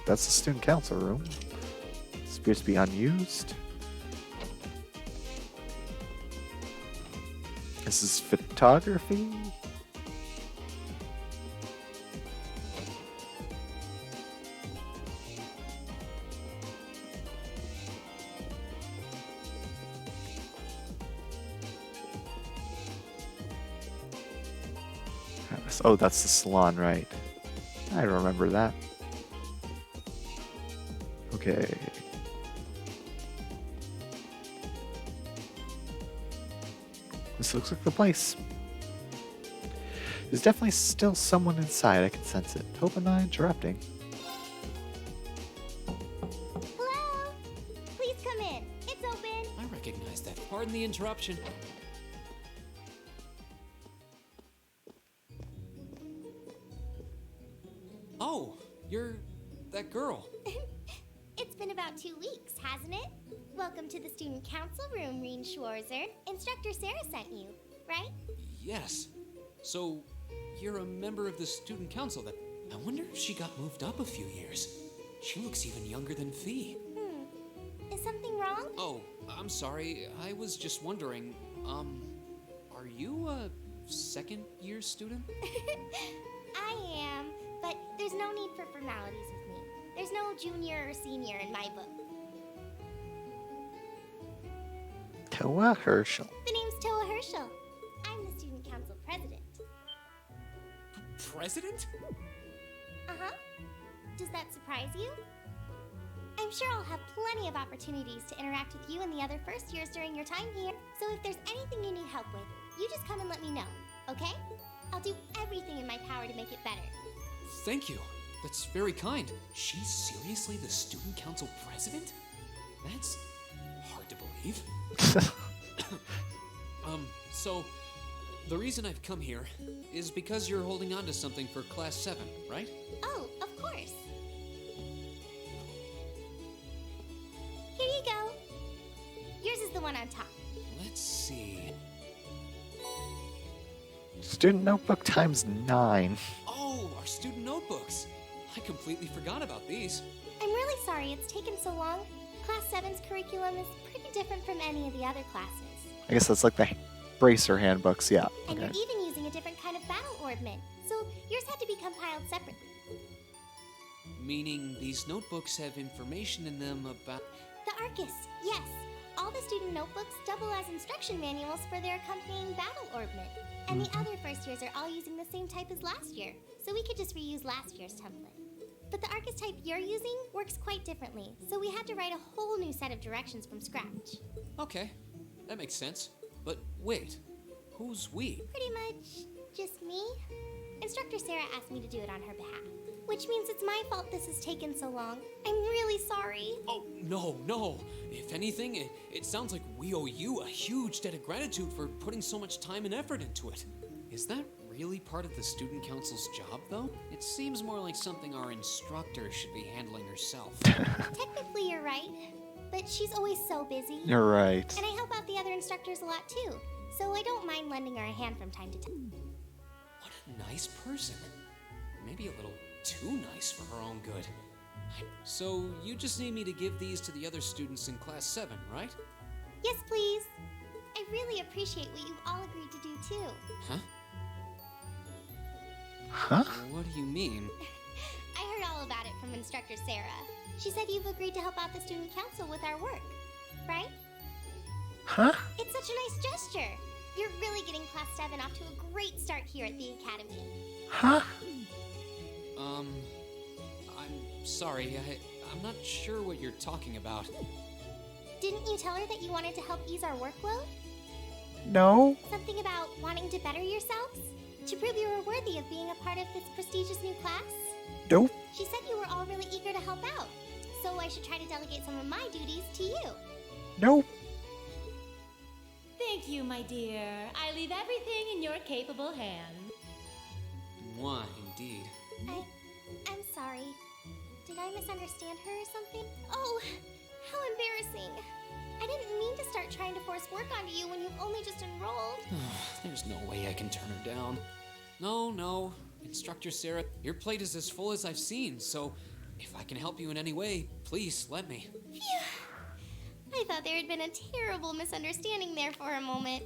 That's the student council room. This appears to be unused. This is photography. Oh, that's the salon, right? I remember that. Okay. This looks like the place. There's definitely still someone inside. I can sense it. Hope I'm not interrupting. Hello? Please come in. It's open. I recognize that. Pardon the interruption. Oh, you're that girl. It's been about 2 weeks, hasn't it? Welcome to the student council room, Reen Schwarzer. Instructor Sarah sent you, right? Yes. So, you're a member of the student council that... I wonder if she got moved up a few years. She looks even younger than Fee. Is something wrong? Oh, I'm sorry. I was just wondering, are you a second-year student? I am, but there's no need for formalities with me. There's no junior or senior in my book. Toa Herschel. The name's Toa Herschel. I'm the student council president. President? Uh-huh. Does that surprise you? I'm sure I'll have plenty of opportunities to interact with you and the other first years during your time here. So if there's anything you need help with, you just come and let me know, okay? I'll do everything in my power to make it better. Thank you. That's very kind. She's seriously the student council president? That's hard to believe. So the reason I've come here is because you're holding on to something for Class 7, right? Oh, of course. Here you go. Yours is the one on top. Let's see. Student notebook times 9. Oh, our student notebooks. I completely forgot about these. I'm really sorry it's taken so long. Class 7's curriculum is pretty different from any of the other classes. I guess that's like the Bracer handbooks, yeah. And Okay. you're even using a different kind of battle orbment, so yours had to be compiled separately. Meaning these notebooks have information in them about... The Arcus, yes. All the student notebooks double as instruction manuals for their accompanying battle orbment. And the other first years are all using the same type as last year, so we could just reuse last year's template. But the Arcus type you're using works quite differently, so we had to write a whole new set of directions from scratch. Okay, that makes sense. But wait, who's we? Pretty much just me. Instructor Sarah asked me to do it on her behalf, which means it's my fault this has taken so long. I'm really sorry. Oh, no. If anything, it sounds like we owe you a huge debt of gratitude for putting so much time and effort into it. Is that really part of the student council's job, though? It seems more like something our instructor should be handling herself. Technically, you're right, but she's always so busy. You're right. And I help out the other instructors a lot too, so I don't mind lending her a hand from time to time. What a nice person. Maybe a little too nice for her own good. So you just need me to give these to the other students in Class 7, right? Yes, please. I really appreciate what you've all agreed to do too. Huh? Huh? What do you mean? I heard all about it from Instructor Sarah. She said you've agreed to help out the student council with our work, right? Huh? It's such a nice gesture. You're really getting Class 7 off to a great start here at the Academy. Huh? I'm sorry, I'm not sure what you're talking about. Didn't you tell her that you wanted to help ease our workload? No. Something about wanting to better yourselves? To prove you were worthy of being a part of this prestigious new class? Nope. She said you were all really eager to help out, so I should try to delegate some of my duties to you. Nope. Thank you, my dear. I leave everything in your capable hands. Mwah, indeed. I'm sorry. Did I misunderstand her or something? Oh, how embarrassing. I didn't mean to start trying to force work onto you when you've only just enrolled. There's no way I can turn her down. No. Instructor Sarah, your plate is as full as I've seen, so if I can help you in any way, please let me. Phew. I thought there had been a terrible misunderstanding there for a moment.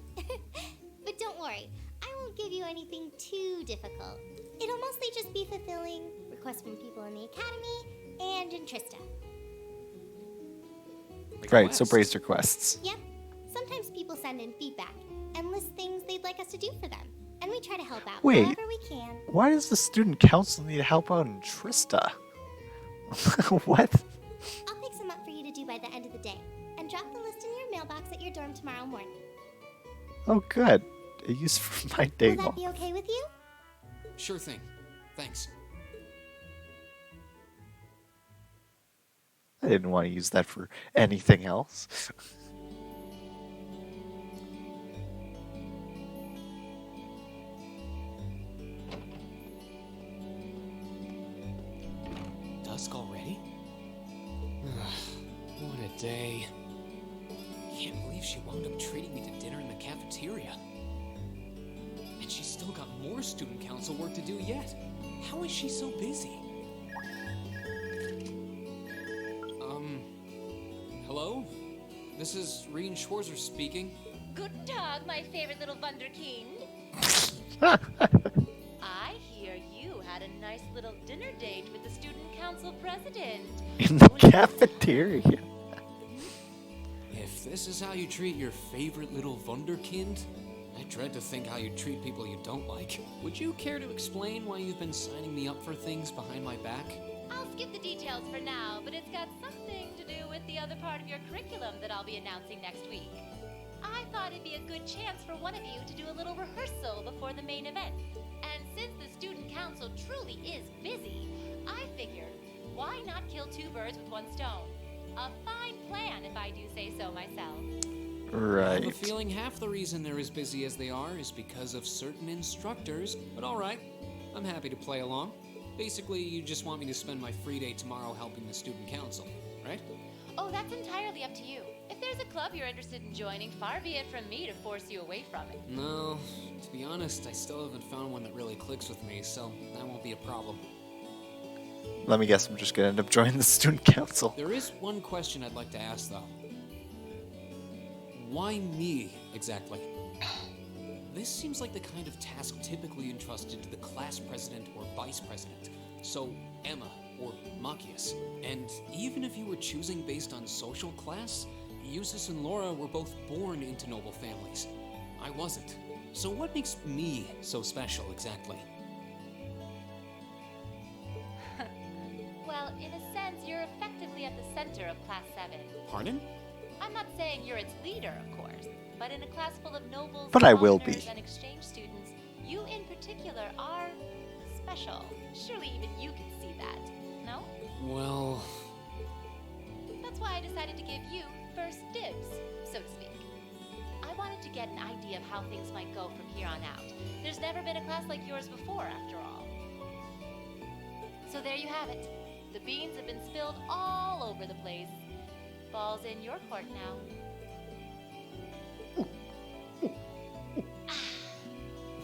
But don't worry, I won't give you anything too difficult. It'll mostly just be fulfilling requests from people in the Academy and in Trista. Right, so brace requests. Yep. Sometimes people send in feedback and list things they'd like us to do for them. And we try to help out Wait. wherever we can. Why does the student council need help out in Trista? What? I'll pick some up for you to do by the end of the day. And drop the list in your mailbox at your dorm tomorrow morning. Oh, good. A use for my day Will that off. be okay with you? Sure thing. Thanks. I didn't want to use that for anything else. Dusk already? What a day. Can't believe she wound up treating me to dinner in the cafeteria. And she's still got more student council work to do yet. How is she so busy? Hello? This is Reen Schwarzer speaking. Guten Tag, my favorite little Wunderkind. I hear you had a nice little dinner date with the student council president. In the cafeteria. If this is how you treat your favorite little Wunderkind, I dread to think how you treat people you don't like. Would you care to explain why you've been signing me up for things behind my back? I'll skip the details for now, but it's got something to do with the other part of your curriculum that I'll be announcing next week. I thought it'd be a good chance for one of you to do a little rehearsal before the main event. And since the student council truly is busy, I figured, why not kill two birds with one stone? A fine plan, if I do say so myself. Right. I have a feeling half the reason they're as busy as they are is because of certain instructors, but alright, I'm happy to play along. Basically, you just want me to spend my free day tomorrow helping the student council, right? Oh, that's entirely up to you. If there's a club you're interested in joining, far be it from me to force you away from it. No, to be honest, I still haven't found one that really clicks with me, so that won't be a problem. Let me guess, I'm just gonna end up joining the student council. There is one question I'd like to ask, though. Why me, exactly? This seems like the kind of task typically entrusted to the class president or vice president. So, Emma or Machias. And even if you were choosing based on social class, Eustace and Laura were both born into noble families. I wasn't. So what makes me so special, exactly? Well, in a sense, you're effectively at the center of Class 7. Pardon? I'm not saying you're its leader, of course, but in a class full of nobles, But I will commoners, be. and exchange students, you in particular are special. Surely even you can see that, no? Well... That's why I decided to give you first dibs, so to speak. I wanted to get an idea of how things might go from here on out. There's never been a class like yours before, after all. So there you have it. The beans have been spilled all over the place. Ball's in your court now.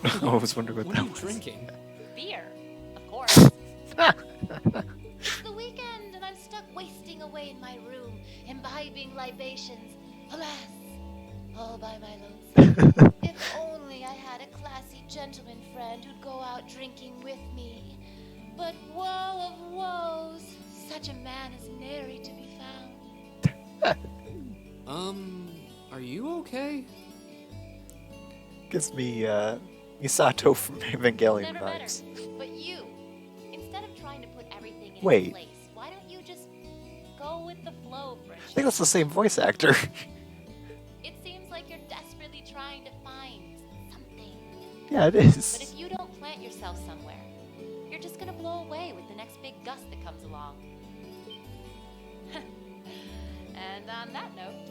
I always wondered what What that are you was. drinking? Beer, of course. It's the weekend, and I'm stuck wasting away in my room, imbibing libations. Alas, all by my lonesome. If only I had a classy gentleman friend who'd go out drinking with me. But woe of woes, such a man is nary to be found. Are you okay? Gives me Misato from Evangelion Never vibes. better. But you, instead of trying to put everything in Wait. its place, why don't you just go with the flow for a I think change? that's the same voice actor. It seems like you're desperately trying to find something. Yeah, it is. But if you don't plant yourself somewhere, you're just gonna blow away with the next big gust that comes along. And on that note,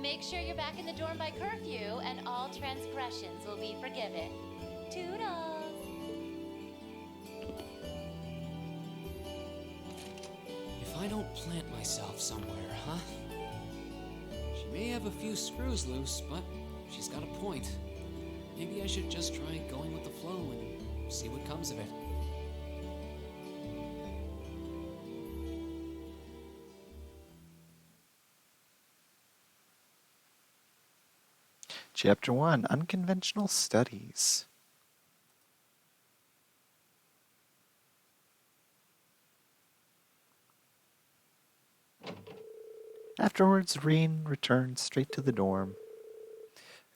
make sure you're back in the dorm by curfew and all transgressions will be forgiven. Toodles! If I don't plant myself somewhere, huh? She may have a few screws loose, but she's got a point. Maybe I should just try going with the flow and see what comes of it. Chapter 1, Unconventional Studies. Afterwards, Reen returned straight to the dorm.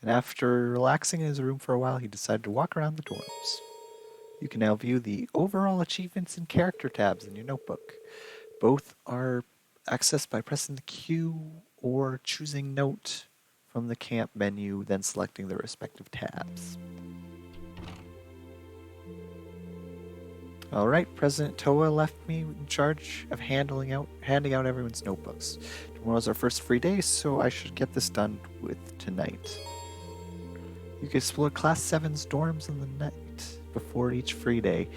And after relaxing in his room for a while, he decided to walk around the dorms. You can now view the overall achievements and character tabs in your notebook. Both are accessed by pressing the Q or choosing Note from the camp menu, then selecting the respective tabs. Alright, President Toa left me in charge of handing out everyone's notebooks. Tomorrow's our first free day, so I should get this done with tonight. You can explore Class 7's dorms in the night before each free day.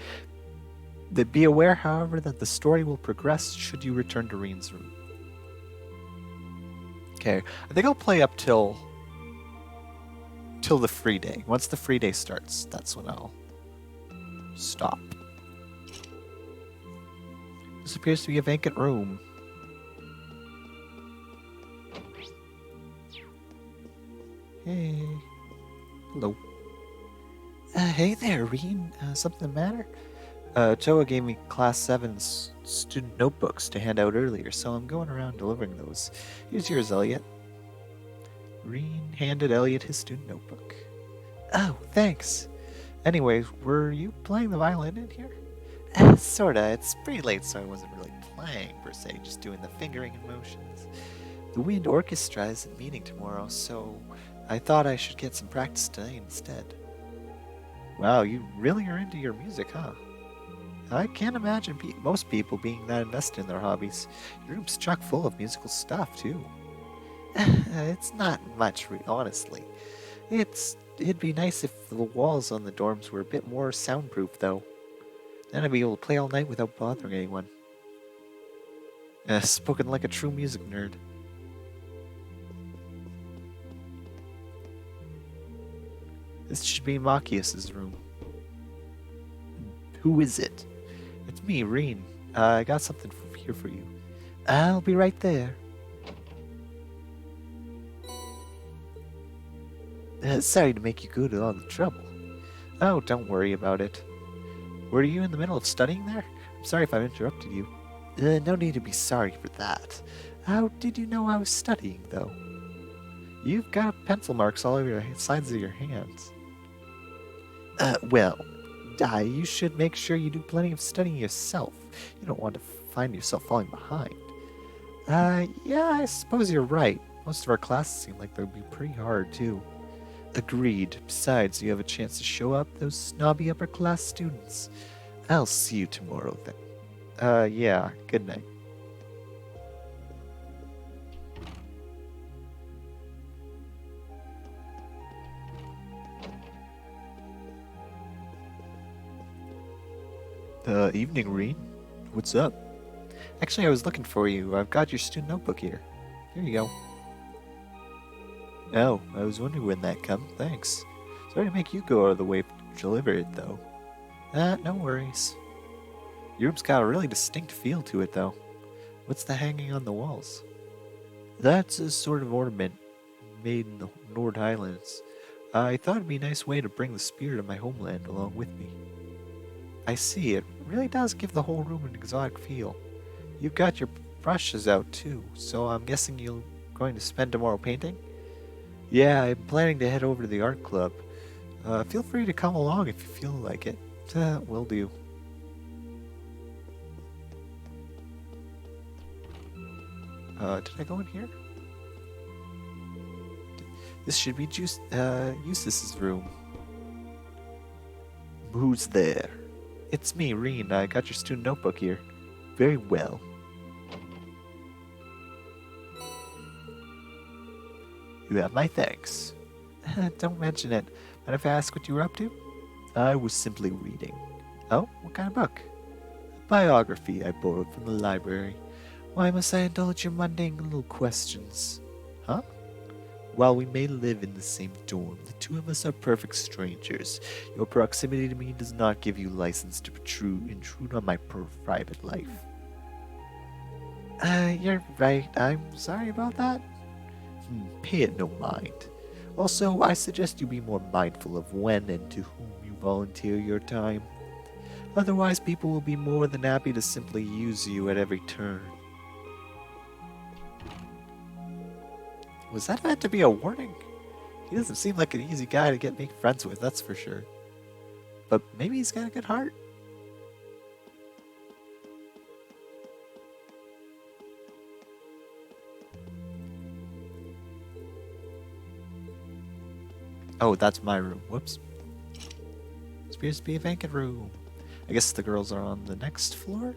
Be aware, however, that the story will progress should you return to Reen's room. Okay, I think I'll play up till the free day. Once the free day starts, that's when I'll stop. This appears to be a vacant room. Hey. Hello. Hey there, Reen. Something the matter? Toa gave me Class 7's student notebooks to hand out earlier, so I'm going around delivering those. Here's yours, Elliot. Reen handed Elliot his student notebook. Oh, thanks. Anyways, were you playing the violin in here? Sorta. It's pretty late, so I wasn't really playing, per se, just doing the fingering and motions. The Wind Orchestra isn't meeting tomorrow, so I thought I should get some practice today instead. Wow, you really are into your music, huh? I can't imagine most people being that invested in their hobbies. Your room's chock full of musical stuff, too. It's not much, honestly. It'd be nice if the walls on the dorms were a bit more soundproof, though. Then I'd be able to play all night without bothering anyone. Spoken like a true music nerd. This should be Machias's room. Who is it? It's me, Reen. I got something here for you. I'll be right there. Sorry to make you go to all the trouble. Oh, don't worry about it. Were you in the middle of studying there? I'm sorry if I've interrupted you. No need to be sorry for that. How did you know I was studying, though? You've got pencil marks all over your sides of your hands. Well, you should make sure you do plenty of studying yourself. You don't want to find yourself falling behind. Yeah, I suppose you're right. Most of our classes seem like they'll be pretty hard, too. Agreed. Besides, you have a chance to show up those snobby upper-class students. I'll see you tomorrow, then. Yeah, good night. Evening, Reen. What's up? Actually, I was looking for you. I've got your student notebook here. Here you go. Oh, I was wondering when that come. Thanks. Sorry to make you go out of the way to deliver it, though. No worries. Your room's got a really distinct feel to it, though. What's the hanging on the walls? That's a sort of ornament made in the Nord Highlands. I thought it'd be a nice way to bring the spirit of my homeland along with me. I see, it really does give the whole room an exotic feel. You've got your brushes out too, so I'm guessing you're going to spend tomorrow painting? Yeah, I'm planning to head over to the art club. Feel free to come along if you feel like it. Will do. Did I go in here? This should be Eustace's room. Who's there? It's me, Reen. I got your student notebook here. Very well. You have my thanks. Don't mention it. Mind if I ask what you were up to? I was simply reading. Oh, what kind of book? A biography I borrowed from the library. Why must I indulge your mundane little questions? Huh? While we may live in the same dorm, the two of us are perfect strangers. Your proximity to me does not give you license to intrude on my private life. You're right. I'm sorry about that. Pay it no mind. Also, I suggest you be more mindful of when and to whom you volunteer your time. Otherwise, people will be more than happy to simply use you at every turn. Was that meant to be a warning? He doesn't seem like an easy guy to make friends with, that's for sure. But maybe he's got a good heart. Oh, that's my room. Whoops. This appears to be a vacant room. I guess the girls are on the next floor?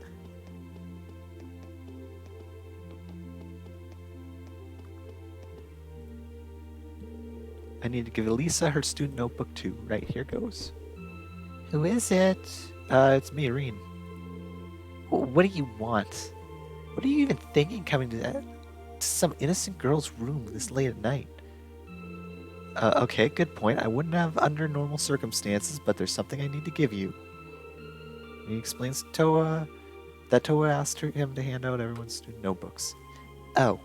I need to give Elisa her student notebook too. Right, here goes. Who is it? It's me, Reen. What do you want? What are you even thinking coming to some innocent girl's room this late at night? Okay, good point. I wouldn't have under normal circumstances, but there's something I need to give you. He explains to Toa that Toa asked him to hand out everyone's student notebooks. Oh.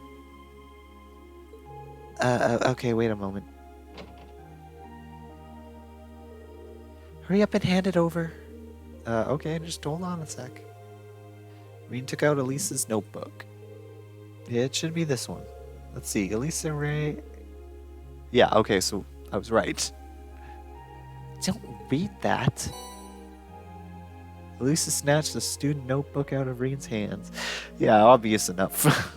Okay, wait a moment. Hurry up and hand it over. Okay, just hold on a sec. Rean took out Elise's notebook. Yeah, it should be this one. Let's see, Elisa Ray. Yeah, okay, so I was right. Don't read that. Elisa snatched the student notebook out of Rean's hands. Yeah, obvious enough.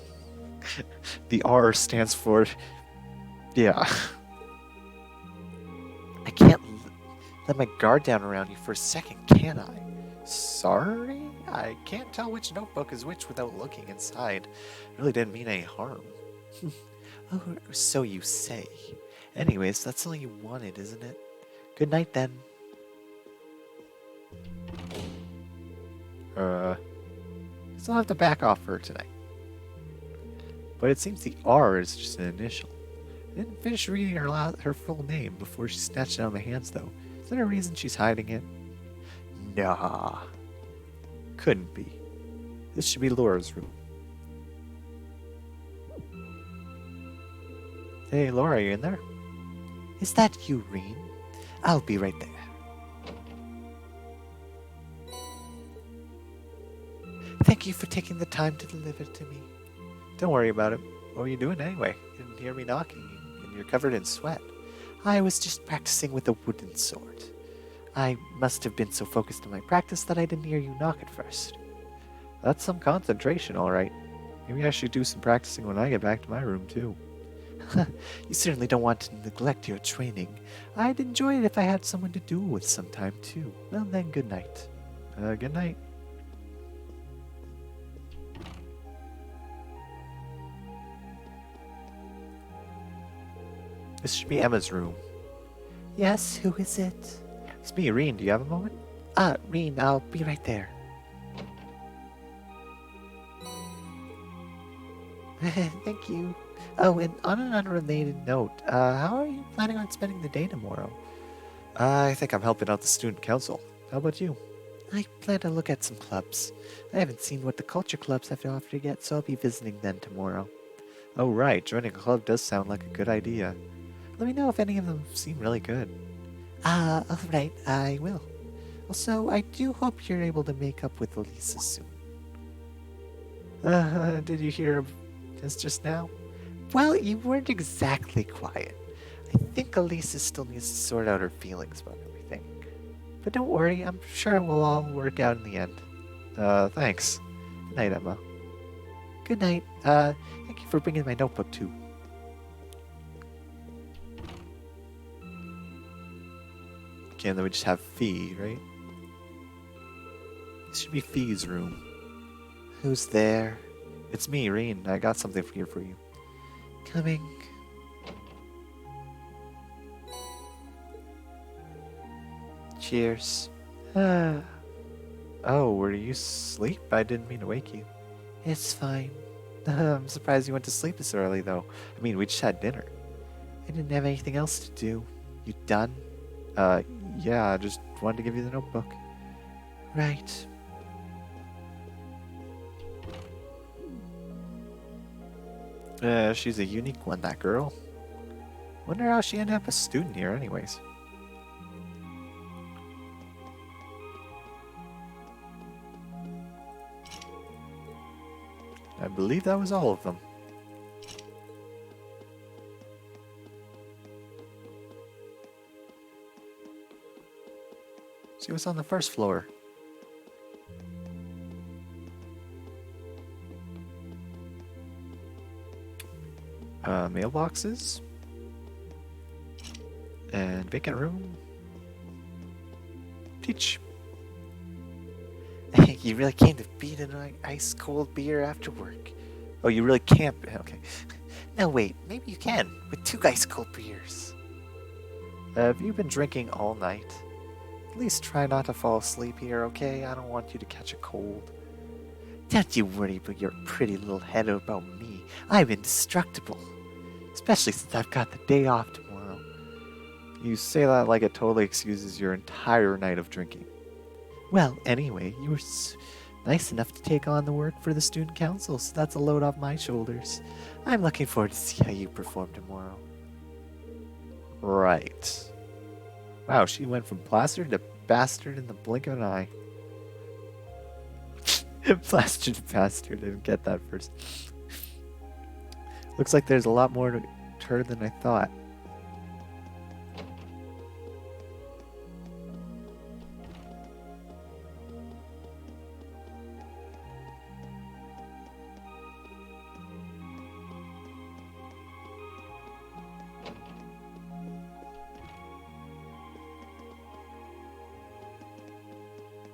The R stands for... Yeah. I can't let my guard down around you for a second, can I? Sorry? I can't tell which notebook is which without looking inside. Really didn't mean any harm. Oh, so you say. Anyways, that's all you wanted, isn't it? Good night, then. Still have to back off her tonight. But it seems the R is just an initial. I didn't finish reading her full name before she snatched it out of my hands, though. Is there a reason she's hiding it? Nah. Couldn't be. This should be Laura's room. Hey, Laura, you in there? Is that you, Rean? I'll be right there. Thank you for taking the time to deliver it to me. Don't worry about it. What were you doing anyway? You didn't hear me knocking, and you're covered in sweat. I was just practicing with a wooden sword. I must have been so focused on my practice that I didn't hear you knock at first. That's some concentration, all right. Maybe I should do some practicing when I get back to my room, too. You certainly don't want to neglect your training. I'd enjoy it if I had someone to do it with sometime, too. Well, then, good night. Good night. This should be Emma's room. Yes, who is it? It's me, Rean. Do you have a moment? Rean, I'll be right there. Thank you. Oh, and on an unrelated note, how are you planning on spending the day tomorrow? I think I'm helping out the student council. How about you? I plan to look at some clubs. I haven't seen what the culture clubs have to offer yet, so I'll be visiting them tomorrow. Oh, right. Joining a club does sound like a good idea. Let me know if any of them seem really good. Alright, I will. Also, I do hope you're able to make up with Elisa soon. Did you hear this just now? Well, you weren't exactly quiet. I think Elisa still needs to sort out her feelings about everything. But don't worry, I'm sure it will all work out in the end. Thanks. Good night, Emma. Good night. Thank you for bringing my notebook too. Okay, and then we just have Fee, right? This should be Fee's room. Who's there? It's me, Rean. I got something here for you. Coming. Cheers. Oh, were you asleep? I didn't mean to wake you. It's fine. I'm surprised you went to sleep this early, though. I mean, we just had dinner. I didn't have anything else to do. You done? Yeah, I just wanted to give you the notebook. Right. She's a unique one, that girl. Wonder how she ended up a student here anyways. I believe that was all of them. See what's on the first floor. Mailboxes. And vacant room. Teach. You really came to beat an ice cold beer after work. Oh, you really can't. Okay. No, wait. Maybe you can with 2 ice cold beers. Have you been drinking all night? At least try not to fall asleep here, okay? I don't want you to catch a cold. Don't you worry about your pretty little head about me. I'm indestructible. Especially since I've got the day off tomorrow. You say that like it totally excuses your entire night of drinking. Well, anyway, you were nice enough to take on the work for the student council, so that's a load off my shoulders. I'm looking forward to see how you perform tomorrow. Right. Wow, she went from plaster to bastard in the blink of an eye. Plastered bastard. I didn't get that first. Looks like there's a lot more to her than I thought.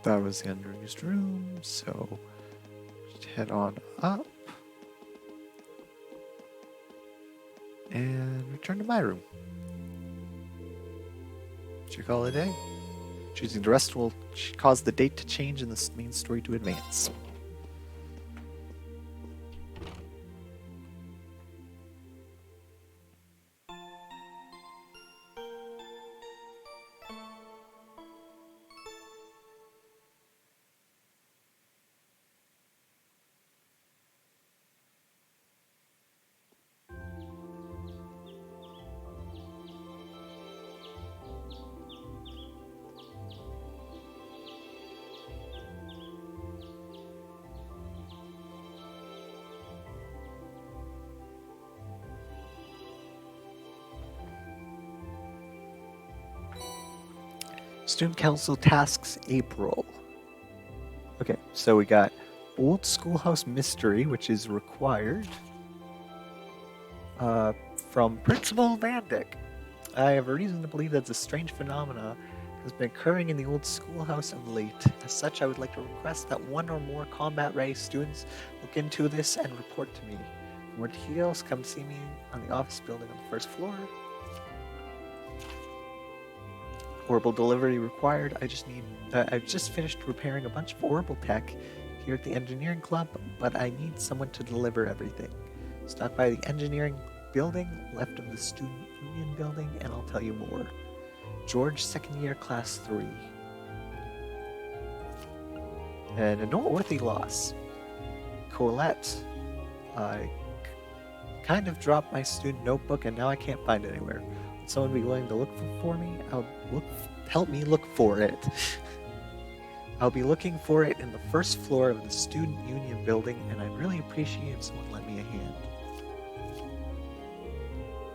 That was the unused room, so just head on up and return to my room. Should call it a day. Choosing the rest will cause the date to change and the main story to advance. Student Council Tasks April. Okay, so we got Old Schoolhouse Mystery, which is required from Principal Vandyck. I have a reason to believe that the strange phenomena has been occurring in the old schoolhouse of late. As such, I would like to request that one or more combat-ready students look into this and report to me. For more details, come see me on the office building on the first floor. Orbital delivery required. I've just finished repairing a bunch of orbital tech here at the engineering club, but I need someone to deliver everything. Stop by the engineering building, left of the student union building, and I'll tell you more. George, second year, class 3. And a noteworthy loss. Colette. I kind of dropped my student notebook and now I can't find it anywhere. Would someone be willing to look for me? Help me look for it. I'll be looking for it in the first floor of the student union building, and I'd really appreciate if someone lent me a hand.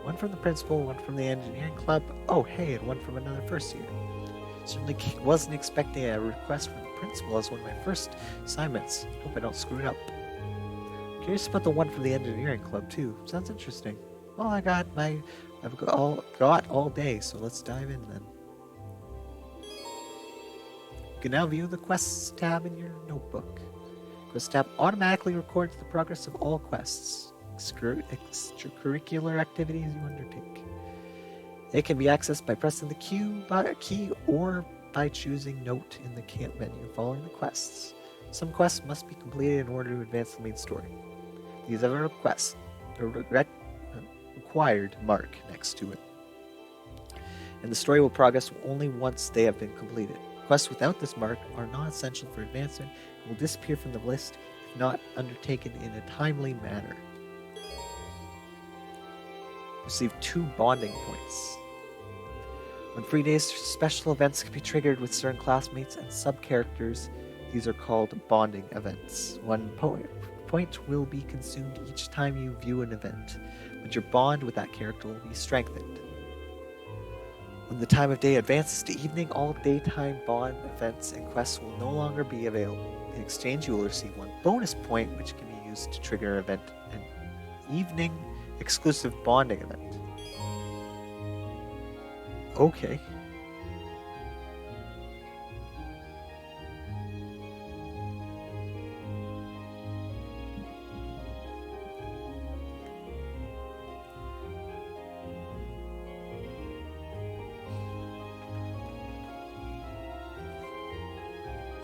One from the principal, one from the engineering club. Oh, hey, and one from another first year. Certainly wasn't expecting a request from the principal as one of my first assignments. Hope I don't screw it up. Curious about the one from the engineering club too. Sounds interesting. Well, I've got all day, so let's dive in then. You can now view the quests tab in your notebook. Quest tab automatically records the progress of all quests, extracurricular activities you undertake. It can be accessed by pressing the Q key or by choosing Note in the camp menu following the quests. Some quests must be completed in order to advance the main story. These other requests are required mark next to it, and the story will progress only once they have been completed. Quests without this mark are not essential for advancement and will disappear from the list if not undertaken in a timely manner. Receive 2 bonding points. On free days, special events can be triggered with certain classmates and sub-characters. These are called bonding events. 1 point will be consumed each time you view an event, but your bond with that character will be strengthened. When the time of day advances to evening, all daytime bond events and quests will no longer be available. In exchange, you will receive 1 bonus point, which can be used to trigger an evening exclusive bonding event. Okay.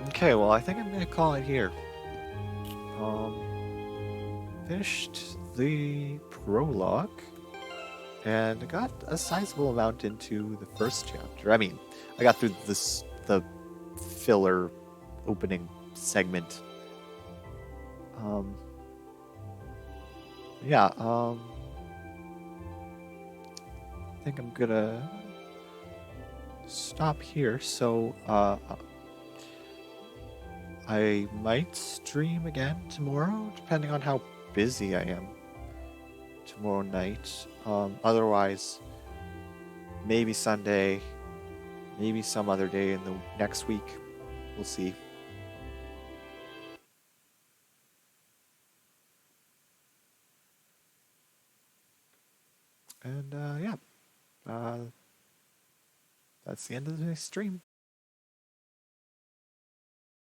Okay, well, I think I'm going to call it here. Finished the prologue, and I got a sizable amount into the first chapter. I mean, I got through the filler opening segment. I think I'm gonna stop here. So I might stream again tomorrow, depending on how busy I am tomorrow night. Otherwise, maybe Sunday, maybe some other day in the next week. We'll see. And yeah, that's the end of the stream.